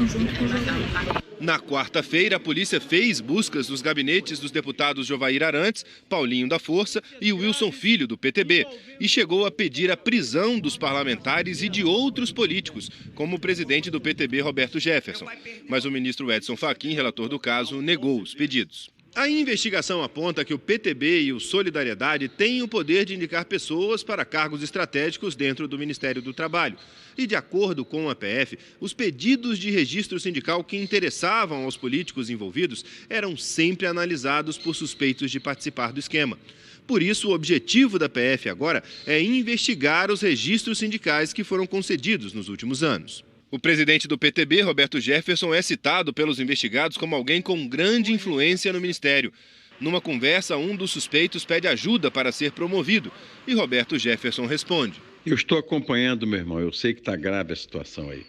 junto com o Jovair. Na quarta-feira, a polícia fez buscas nos gabinetes dos deputados Jovair Arantes, Paulinho da Força e Wilson Filho, do PTB, e chegou a pedir a prisão dos parlamentares e de outros políticos, como o presidente do PTB, Roberto Jefferson. Mas o ministro Edson Fachin, relator do caso, negou os pedidos. A investigação aponta que o PTB e o Solidariedade têm o poder de indicar pessoas para cargos estratégicos dentro do Ministério do Trabalho. E, de acordo com a PF, os pedidos de registro sindical que interessavam aos políticos envolvidos eram sempre analisados por suspeitos de participar do esquema. Por isso, o objetivo da PF agora é investigar os registros sindicais que foram concedidos nos últimos anos. O presidente do PTB, Roberto Jefferson, é citado pelos investigados como alguém com grande influência no Ministério. Numa conversa, um dos suspeitos pede ajuda para ser promovido e Roberto Jefferson responde. Eu estou acompanhando, meu irmão, eu sei que está grave a situação aí.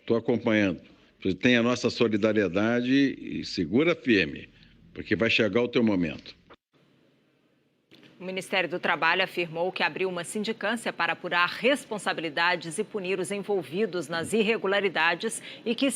Estou acompanhando. Você tem a nossa solidariedade e segura firme, porque vai chegar o teu momento. O Ministério do Trabalho afirmou que abriu uma sindicância para apurar responsabilidades e punir os envolvidos nas irregularidades e que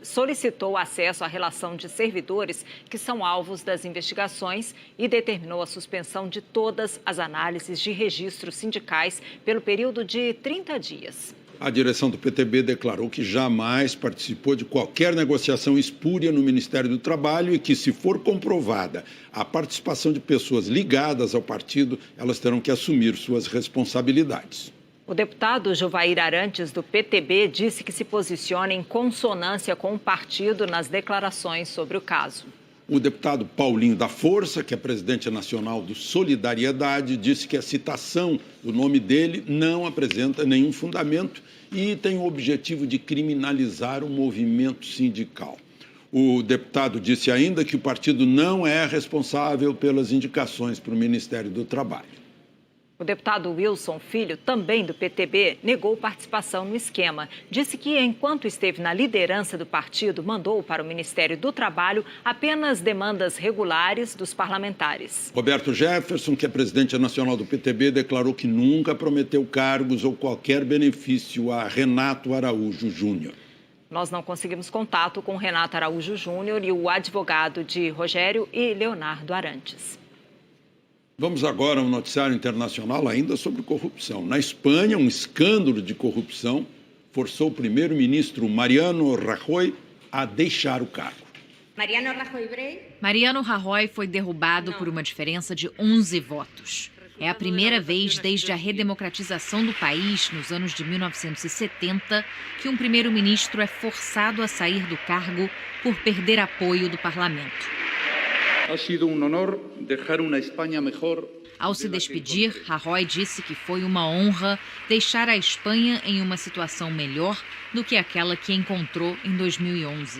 solicitou acesso à relação de servidores que são alvos das investigações e determinou a suspensão de todas as análises de registros sindicais pelo período de 30 dias. A direção do PTB declarou que jamais participou de qualquer negociação espúria no Ministério do Trabalho e que, se for comprovada a participação de pessoas ligadas ao partido, elas terão que assumir suas responsabilidades. O deputado Jovair Arantes, do PTB, disse que se posiciona em consonância com o partido nas declarações sobre o caso. O deputado Paulinho da Força, que é presidente nacional do Solidariedade, disse que a citação do nome dele não apresenta nenhum fundamento e tem o objetivo de criminalizar o movimento sindical. O deputado disse ainda que o partido não é responsável pelas indicações para o Ministério do Trabalho. O deputado Wilson Filho, também do PTB, negou participação no esquema. Disse que, enquanto esteve na liderança do partido, mandou para o Ministério do Trabalho apenas demandas regulares dos parlamentares. Roberto Jefferson, que é presidente nacional do PTB, declarou que nunca prometeu cargos ou qualquer benefício a Renato Araújo Júnior. Nós não conseguimos contato com Renato Araújo Júnior e o advogado de Rogério e Leonardo Arantes. Vamos agora a um noticiário internacional ainda sobre corrupção. Na Espanha, um escândalo de corrupção forçou o primeiro-ministro Mariano Rajoy a deixar o cargo. Mariano Rajoy foi derrubado por uma diferença de 11 votos. É a primeira vez desde a redemocratização do país, nos anos de 1970, que um primeiro-ministro é forçado a sair do cargo por perder apoio do parlamento. Ha sido un honor dejar una España mejor. Ao se despedir, Rajoy disse que foi uma honra deixar a Espanha em uma situação melhor do que aquela que encontrou em 2011.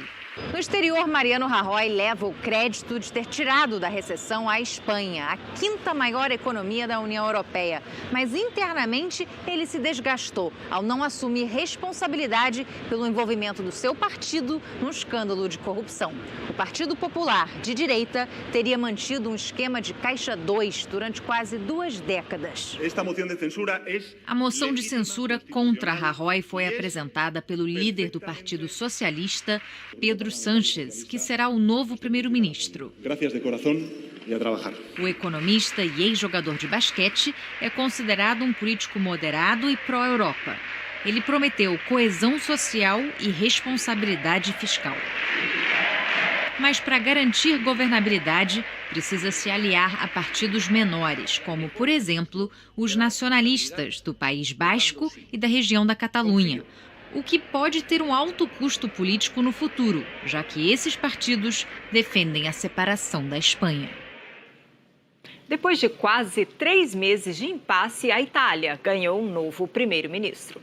No exterior, Mariano Rajoy leva o crédito de ter tirado da recessão a Espanha, a quinta maior economia da União Europeia. Mas internamente ele se desgastou ao não assumir responsabilidade pelo envolvimento do seu partido no escândalo de corrupção. O Partido Popular, de direita, teria mantido um esquema de Caixa 2 durante quase 2 décadas. A moção de censura contra Rajoy foi apresentada pelo líder do Partido Socialista, Pedro Sánchez, que será o novo primeiro-ministro. O economista e ex-jogador de basquete é considerado um político moderado e pró-Europa. Ele prometeu coesão social e responsabilidade fiscal. Mas para garantir governabilidade, precisa se aliar a partidos menores, como, por exemplo, os nacionalistas do País Basco e da região da Catalunha, o que pode ter um alto custo político no futuro, já que esses partidos defendem a separação da Espanha. Depois de quase 3 meses de impasse, a Itália ganhou um novo primeiro-ministro.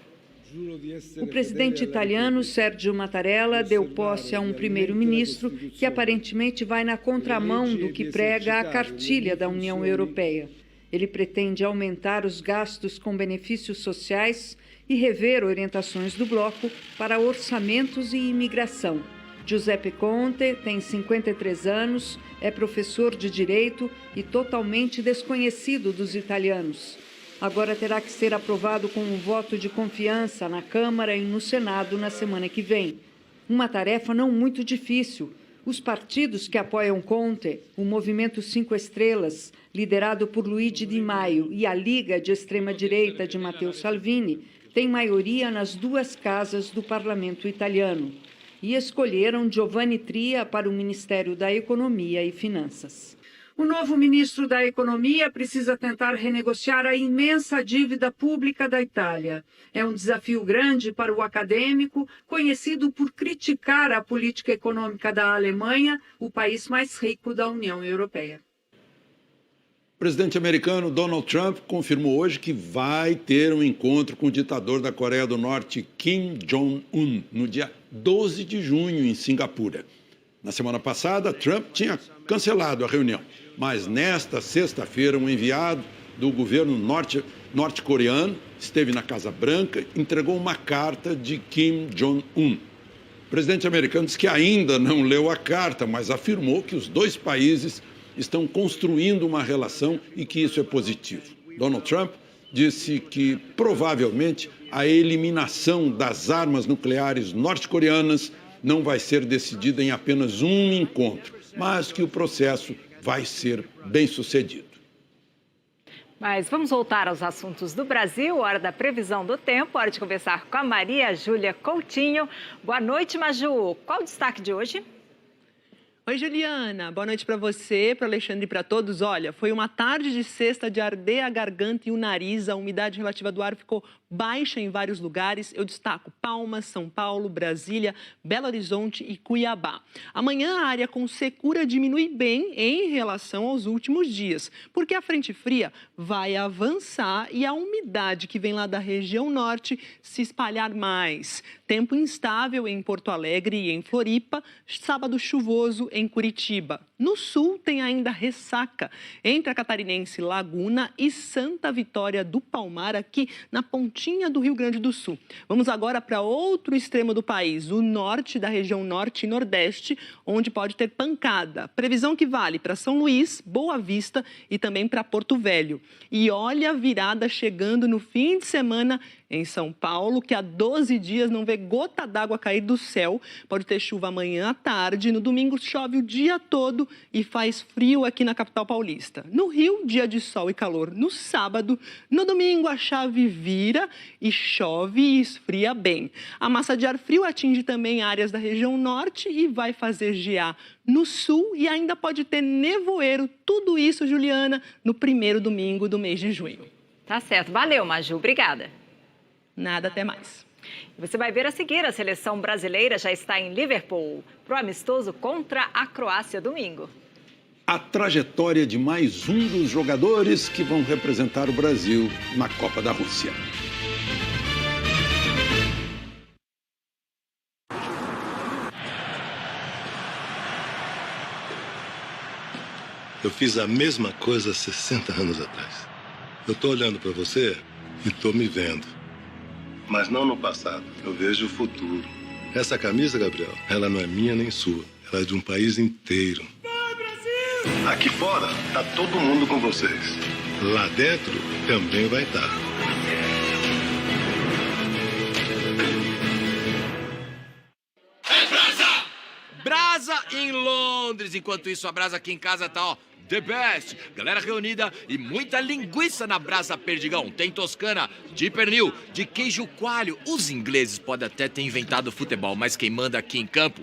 O presidente italiano Sergio Mattarella deu posse a um primeiro-ministro que aparentemente vai na contramão do que prega a cartilha da União Europeia. Ele pretende aumentar os gastos com benefícios sociais e rever orientações do bloco para orçamentos e imigração. Giuseppe Conte tem 53 anos, é professor de direito e totalmente desconhecido dos italianos. Agora terá que ser aprovado com um voto de confiança na Câmara e no Senado na semana que vem. Uma tarefa não muito difícil. Os partidos que apoiam Conte, o Movimento 5 Estrelas, liderado por Luigi Di Maio, e a Liga de Extrema-Direita de Matteo Salvini, têm maioria nas 2 casas do parlamento italiano e escolheram Giovanni Tria para o Ministério da Economia e Finanças. O novo ministro da Economia precisa tentar renegociar a imensa dívida pública da Itália. É um desafio grande para o acadêmico, conhecido por criticar a política econômica da Alemanha, o país mais rico da União Europeia. O presidente americano Donald Trump confirmou hoje que vai ter um encontro com o ditador da Coreia do Norte, Kim Jong-un, no dia 12 de junho, em Singapura. Na semana passada, Trump tinha cancelado a reunião, mas nesta sexta-feira, um enviado do governo norte-coreano esteve na Casa Branca e entregou uma carta de Kim Jong-un. O presidente americano disse que ainda não leu a carta, mas afirmou que os 2 países estão construindo uma relação e que isso é positivo. Donald Trump disse que, provavelmente, a eliminação das armas nucleares norte-coreanas não vai ser decidida em apenas um encontro, mas que o processo vai ser bem sucedido. Mas vamos voltar aos assuntos do Brasil, hora da previsão do tempo, hora de conversar com a Maria Júlia Coutinho. Boa noite, Maju. Qual o destaque de hoje? Oi, Juliana. Boa noite para você, para o Alexandre e para todos. Olha, foi uma tarde de sexta de arder a garganta e o nariz. A umidade relativa do ar ficou baixa em vários lugares. Eu destaco Palmas, São Paulo, Brasília, Belo Horizonte e Cuiabá. Amanhã a área com secura diminui bem em relação aos últimos dias, porque a frente fria vai avançar e a umidade que vem lá da região norte se espalhar mais. Tempo instável em Porto Alegre e em Floripa, sábado chuvoso em Curitiba. No sul tem ainda ressaca entre a catarinense Laguna e Santa Vitória do Palmar, aqui na pontinha do Rio Grande do Sul. Vamos agora para outro extremo do país, o norte da região norte e nordeste, onde pode ter pancada. Previsão que vale para São Luís, Boa Vista e também para Porto Velho. E olha a virada chegando no fim de semana em São Paulo, que há 12 dias não vê gota d'água cair do céu. Pode ter chuva amanhã à tarde. No domingo chove o dia todo e faz frio aqui na capital paulista. No Rio, dia de sol e calor no sábado. No domingo, a chave vira e chove e esfria bem. A massa de ar frio atinge também áreas da região norte e vai fazer gear no sul e ainda pode ter nevoeiro. Tudo isso, Juliana, no primeiro domingo do mês de junho. Tá certo. Valeu, Maju. Obrigada. Nada, até mais. Você vai ver a seguir, a seleção brasileira já está em Liverpool para o amistoso contra a Croácia domingo. A trajetória de mais um dos jogadores que vão representar o Brasil na Copa da Rússia. Eu fiz a mesma coisa 60 anos atrás. Eu tô olhando para você e tô me vendo. Mas não no passado, eu vejo o futuro. Essa camisa, Gabriel, ela não é minha nem sua. Ela é de um país inteiro. Vai, Brasil! Aqui fora, tá todo mundo com vocês. Lá dentro, também vai estar. É Brasa! Brasa em Londres. Enquanto isso, a Brasa aqui em casa tá, ó, the best. Galera reunida e muita linguiça na Brasa Perdigão. Tem toscana, de pernil, de queijo coalho. Os ingleses podem até ter inventado futebol, mas quem manda aqui em campo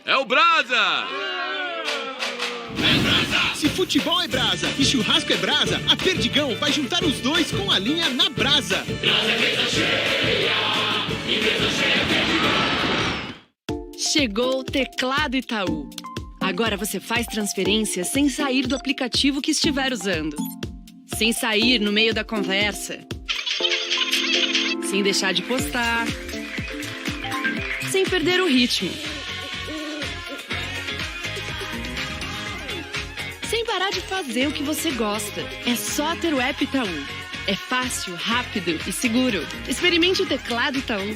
é o Brasa! É Brasa! Se futebol é Brasa e churrasco é Brasa, a Perdigão vai juntar os dois com a linha na Brasa. Brasa é mesa cheia, e mesa cheia Perdigão. Chegou o Teclado Itaú. Agora você faz transferências sem sair do aplicativo que estiver usando. Sem sair no meio da conversa. Sem deixar de postar. Sem perder o ritmo. Sem parar de fazer o que você gosta. É só ter o app Itaú. É fácil, rápido e seguro. Experimente o Teclado Itaú.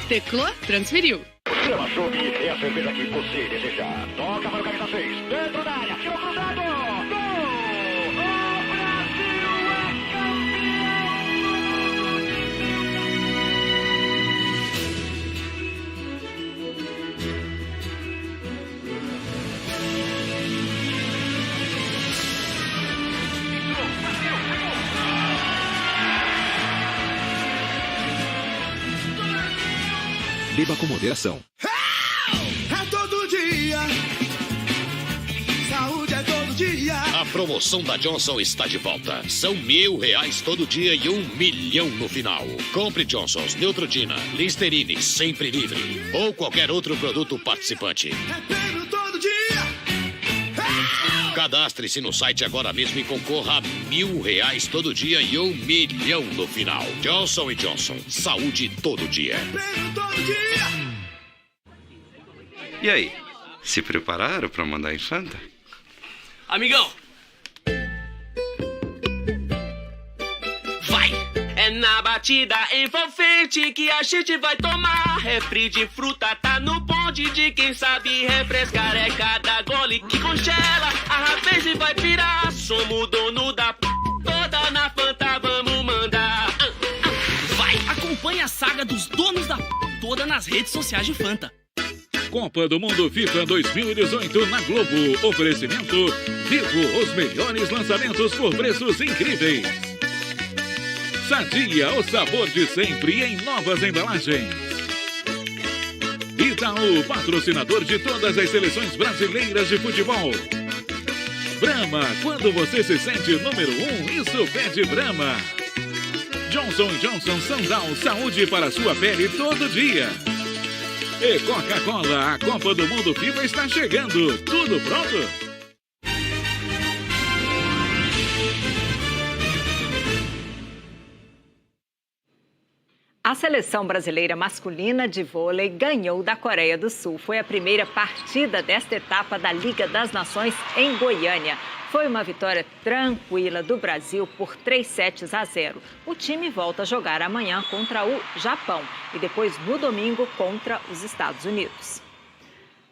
Teclou? Transferiu. Seu açougue é a cerveja que você desejar. Toca para o camisa 6. Dentro da área. Tirou cruzado. Gol! O Brasil é Beba com moderação. É todo dia. Saúde é todo dia. A promoção da Johnson está de volta. São R$1.000 todo dia e 1 milhão no final. Compre Johnson's, Neutrogena, Listerine, sempre livre. Ou qualquer outro produto participante. É prêmio todo dia. Cadastre-se no site agora mesmo e concorra a R$1.000 todo dia e 1 milhão no final. Johnson & Johnson, saúde todo dia. Prêmio todo dia. E aí, se prepararam para mandar em Fanta? Amigão! Vai! É na batida envolvente que a gente vai tomar. Refri de fruta tá no bonde de quem sabe refrescar. É cada gole que congela, a rapaz vai virar. Somos dono da toda na Fanta, vamos mandar. Vai! Acompanhe a saga dos donos da toda nas redes sociais de Fanta. Copa do Mundo FIFA 2018 na Globo. Oferecimento Vivo, os melhores lançamentos por preços incríveis. Sadia, o sabor de sempre em novas embalagens. Itaú, patrocinador de todas as seleções brasileiras de futebol. Brahma, quando você se sente número 1, isso pede Brahma. Johnson & Johnson Sandal, saúde para sua pele todo dia. E Coca-Cola, a Copa do Mundo FIFA está chegando. Tudo pronto? A seleção brasileira masculina de vôlei ganhou da Coreia do Sul. Foi a primeira partida desta etapa da Liga das Nações em Goiânia. Foi uma vitória tranquila do Brasil por 3-0. O time volta a jogar amanhã contra o Japão e depois no domingo contra os Estados Unidos.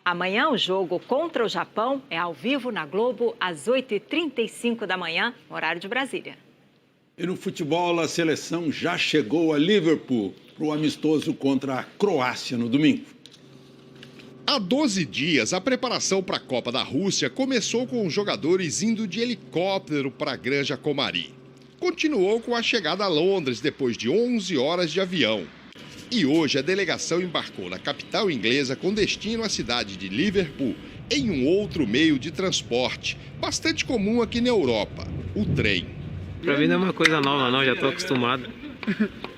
Amanhã o jogo contra o Japão é ao vivo na Globo às 8h35 da manhã, horário de Brasília. E no futebol, a seleção já chegou a Liverpool para o amistoso contra a Croácia no domingo. Há 12 dias, a preparação para a Copa da Rússia começou com os jogadores indo de helicóptero para a Granja Comari. Continuou com a chegada a Londres depois de 11 horas de avião. E hoje a delegação embarcou na capital inglesa com destino à cidade de Liverpool em um outro meio de transporte, bastante comum aqui na Europa, o trem. Pra mim não é uma coisa nova não, já tô acostumado.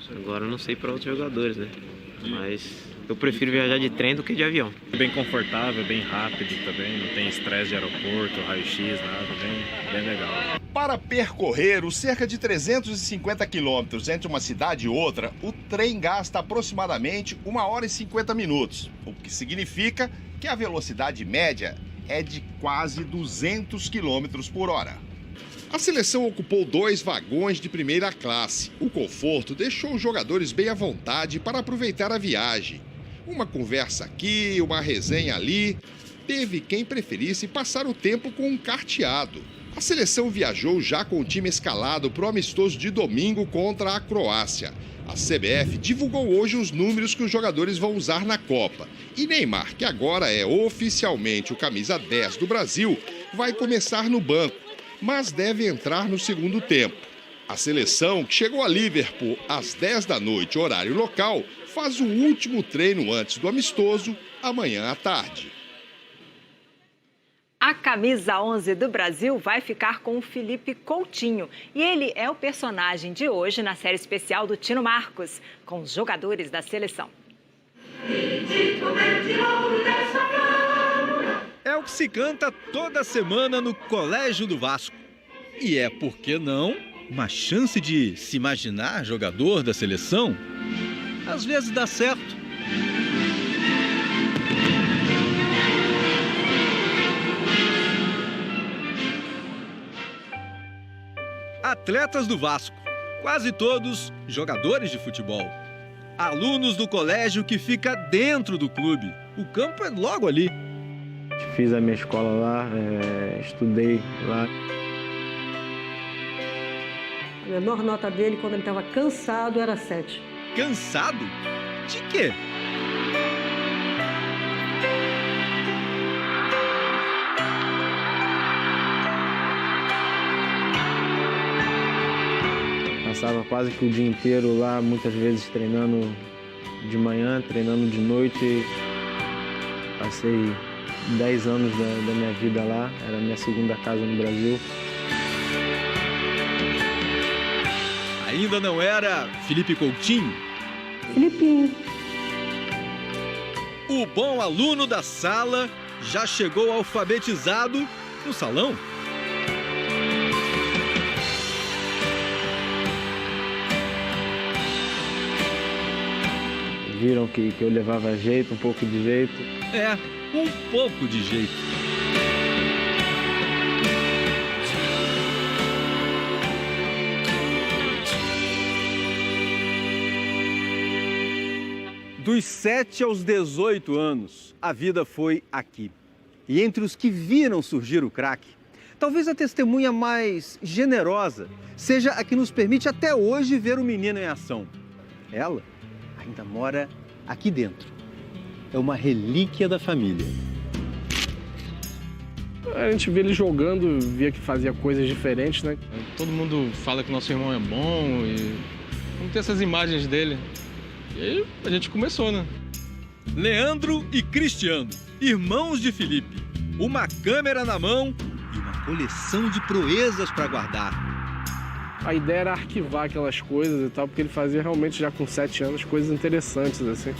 Agora eu não sei para outros jogadores, né? Mas eu prefiro viajar de trem do que de avião. Bem confortável, bem rápido também, não tem estresse de aeroporto, raio-x, nada, bem legal. Para percorrer os cerca de 350 quilômetros entre uma cidade e outra, o trem gasta aproximadamente 1 hora e 50 minutos, o que significa que a velocidade média é de quase 200 quilômetros por hora. A seleção ocupou 2 vagões de primeira classe. O conforto deixou os jogadores bem à vontade para aproveitar a viagem. Uma conversa aqui, uma resenha ali. Teve quem preferisse passar o tempo com um carteado. A seleção viajou já com o time escalado para o amistoso de domingo contra a Croácia. A CBF divulgou hoje os números que os jogadores vão usar na Copa. E Neymar, que agora é oficialmente o camisa 10 do Brasil, vai começar no banco, mas deve entrar no segundo tempo. A seleção, que chegou a Liverpool às 10 da noite, horário local, faz o último treino antes do amistoso, amanhã à tarde. A camisa 11 do Brasil vai ficar com o Felipe Coutinho. E ele é o personagem de hoje na série especial do Tino Marcos, com os jogadores da seleção. É o que se canta toda semana no Colégio do Vasco. E é, por que não, uma chance de se imaginar jogador da seleção? Às vezes dá certo. Atletas do Vasco, quase todos jogadores de futebol. Alunos do colégio que fica dentro do clube. O campo é logo ali. Fiz a minha escola lá, estudei lá. A menor nota dele, quando ele estava cansado, era 7. Cansado? De quê? Passava quase que o dia inteiro lá, muitas vezes treinando de manhã, treinando de noite. Passei 10 anos da minha vida lá, era a minha segunda casa no Brasil. Ainda não era Felipe Coutinho? Filipinho. O bom aluno da sala já chegou alfabetizado no salão? Viram que eu levava jeito, um pouco de jeito. É, um pouco de jeito. Dos 7 aos 18 anos, a vida foi aqui. E entre os que viram surgir o craque, talvez a testemunha mais generosa seja a que nos permite até hoje ver o menino em ação. Ela ainda mora aqui dentro. É uma relíquia da família. A gente vê ele jogando, via que fazia coisas diferentes, né? Todo mundo fala que o nosso irmão é bom e vamos ter essas imagens dele. E aí a gente começou, né? Leandro e Cristiano, irmãos de Felipe. Uma câmera na mão e uma coleção de proezas para guardar. A ideia era arquivar aquelas coisas e tal, porque ele fazia realmente já com 7 anos coisas interessantes, assim.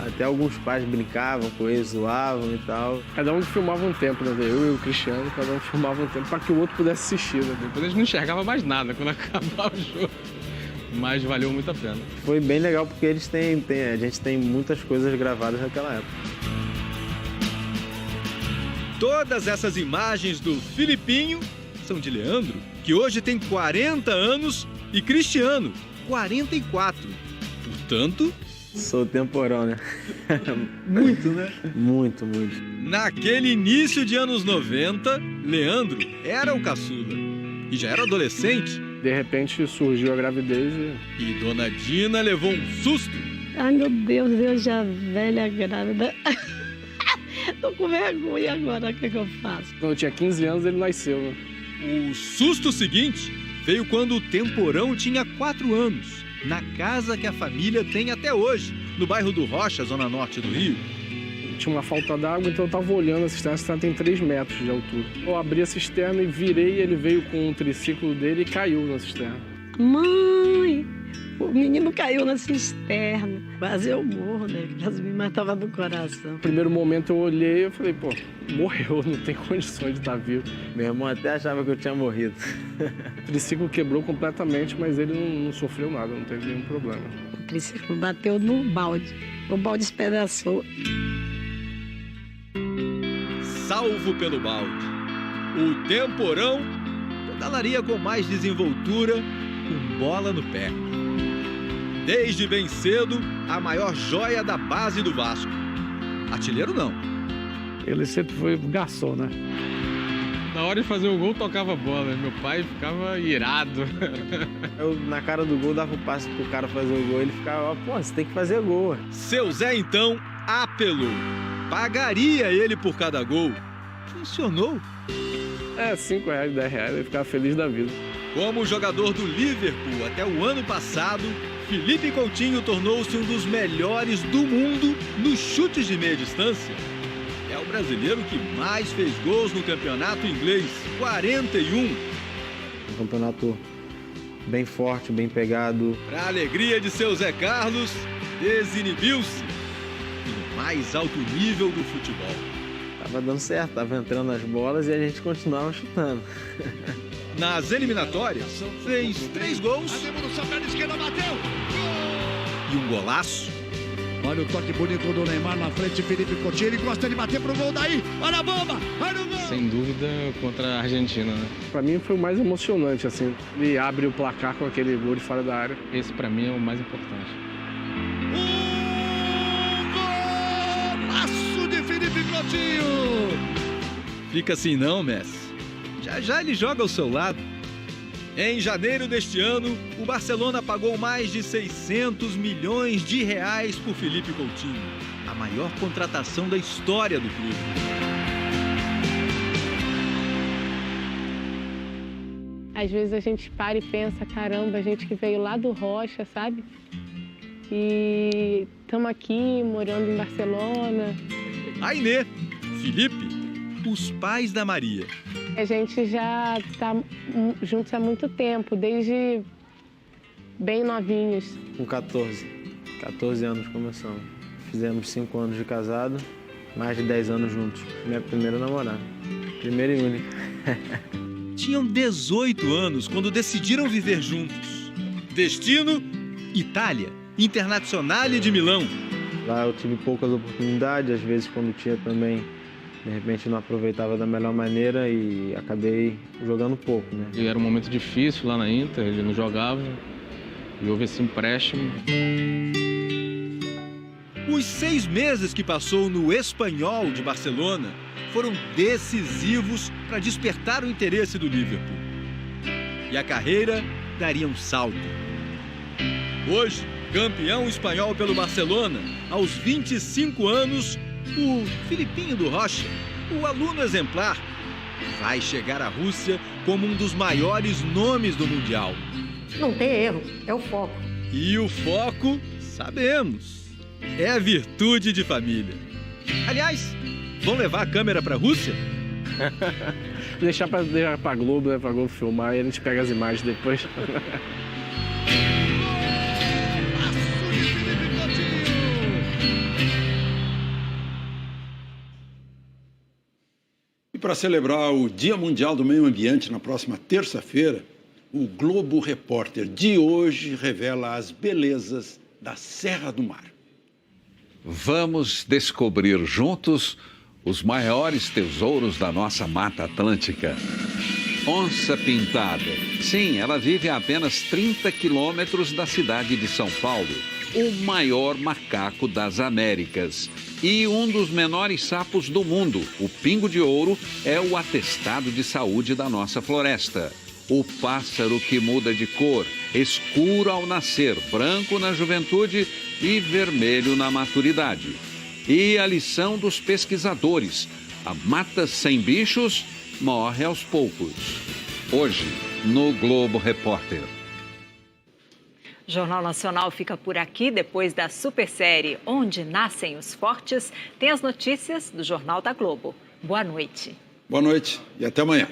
Até alguns pais brincavam com ele, zoavam e tal. Cada um filmava um tempo, né? Eu e o Cristiano, cada um filmava um tempo para que o outro pudesse assistir, né? Depois a gente não enxergava mais nada quando acabava o jogo. Mas valeu muito a pena. Foi bem legal porque a gente tem muitas coisas gravadas naquela época. Todas essas imagens do Filipinho são de Leandro, que hoje tem 40 anos, e Cristiano, 44. Portanto... Sou temporão, né? Muito, né? Muito, muito. Naquele início de anos 90, Leandro era o caçula e já era adolescente. De repente surgiu a gravidez e Dona Dina levou um susto. Ai, meu Deus, eu já velha grávida. Tô com vergonha agora, o que eu faço? Quando eu tinha 15 anos, ele nasceu, né? O susto seguinte veio quando o temporão tinha 4 anos, na casa que a família tem até hoje, no bairro do Rocha, zona norte do Rio. Tinha uma falta d'água, então eu tava olhando a cisterna tem 3 metros de altura. Eu abri a cisterna e virei, ele veio com um triciclo dele e caiu na cisterna. Mãe, o menino caiu na cisterna. Quase eu morro, né? As me matava no coração. No primeiro momento eu olhei e falei, pô, morreu, não tem condições de estar vivo. Meu irmão até achava que eu tinha morrido. O triciclo quebrou completamente, mas ele não sofreu nada, não teve nenhum problema. O triciclo bateu no balde, o balde despedaçou. Salvo pelo balde, o temporão pedalaria com mais desenvoltura, com bola no pé. Desde bem cedo, a maior joia da base do Vasco. Artilheiro não. Ele sempre foi garçom, né? Na hora de fazer o gol, tocava a bola. Meu pai ficava irado. Eu, na cara do gol, dava o passe pro cara fazer o gol. Ele ficava, pô, você tem que fazer gol. Seu Zé, então, apelou. Pagaria ele por cada gol. Funcionou. R$5, R$10, ele ficava feliz da vida. Como jogador do Liverpool até o ano passado, Felipe Coutinho tornou-se um dos melhores do mundo nos chutes de meia distância. É o brasileiro que mais fez gols no campeonato inglês, 41. Um campeonato bem forte, bem pegado. Para a alegria de seu Zé Carlos, desinibiu-se. E no mais alto nível do futebol. Tava dando certo, tava entrando as bolas e a gente continuava chutando. Nas eliminatórias, fez 3 gols e um golaço. Olha o toque bonito do Neymar na frente, Felipe Coutinho, ele gosta de bater pro gol daí, olha a bomba, olha o gol! Sem dúvida contra a Argentina, né? Pra mim foi o mais emocionante, assim, ele abre o placar com aquele gol de fora da área. Esse pra mim é o mais importante. Golaço de Felipe Coutinho! Fica assim não, Messi. Já já ele joga ao seu lado. Em janeiro deste ano, o Barcelona pagou mais de 600 milhões de reais por Felipe Coutinho, a maior contratação da história do clube. Às vezes a gente para e pensa, caramba, a gente que veio lá do Rocha, sabe? E estamos aqui, morando em Barcelona. Ainê, Felipe, os pais da Maria. A gente já está juntos há muito tempo, desde bem novinhos. Com 14 anos começamos. Fizemos 5 anos de casado, mais de 10 anos juntos. Minha primeira namorada, primeira e única. Tinham 18 anos quando decidiram viver juntos. Destino, Itália, Internazionale de Milão. Lá eu tive poucas oportunidades, às vezes quando tinha também, de repente não aproveitava da melhor maneira e acabei jogando pouco, né? E era um momento difícil lá na Inter, ele não jogava e houve esse empréstimo. Os 6 meses que passou no Espanhol de Barcelona foram decisivos para despertar o interesse do Liverpool. E a carreira daria um salto. Hoje, campeão espanhol pelo Barcelona, aos 25 anos, o Filipinho do Rocha, o aluno exemplar, vai chegar à Rússia como um dos maiores nomes do Mundial. Não tem erro, é o foco. E o foco, sabemos, é a virtude de família. Aliás, vão levar a câmera para a Rússia? deixar pra Globo, né? Pra Globo filmar e a gente pega as imagens depois. E para celebrar o Dia Mundial do Meio Ambiente na próxima terça-feira, o Globo Repórter de hoje revela as belezas da Serra do Mar. Vamos descobrir juntos os maiores tesouros da nossa Mata Atlântica. Onça pintada. Sim, ela vive a apenas 30 quilômetros da cidade de São Paulo. O maior macaco das Américas. E um dos menores sapos do mundo, o pingo de ouro, é o atestado de saúde da nossa floresta. O pássaro que muda de cor, escuro ao nascer, branco na juventude e vermelho na maturidade. E a lição dos pesquisadores: a mata sem bichos morre aos poucos. Hoje, no Globo Repórter. O Jornal Nacional fica por aqui. Depois da super série Onde Nascem os Fortes, tem as notícias do Jornal da Globo. Boa noite. Boa noite e até amanhã.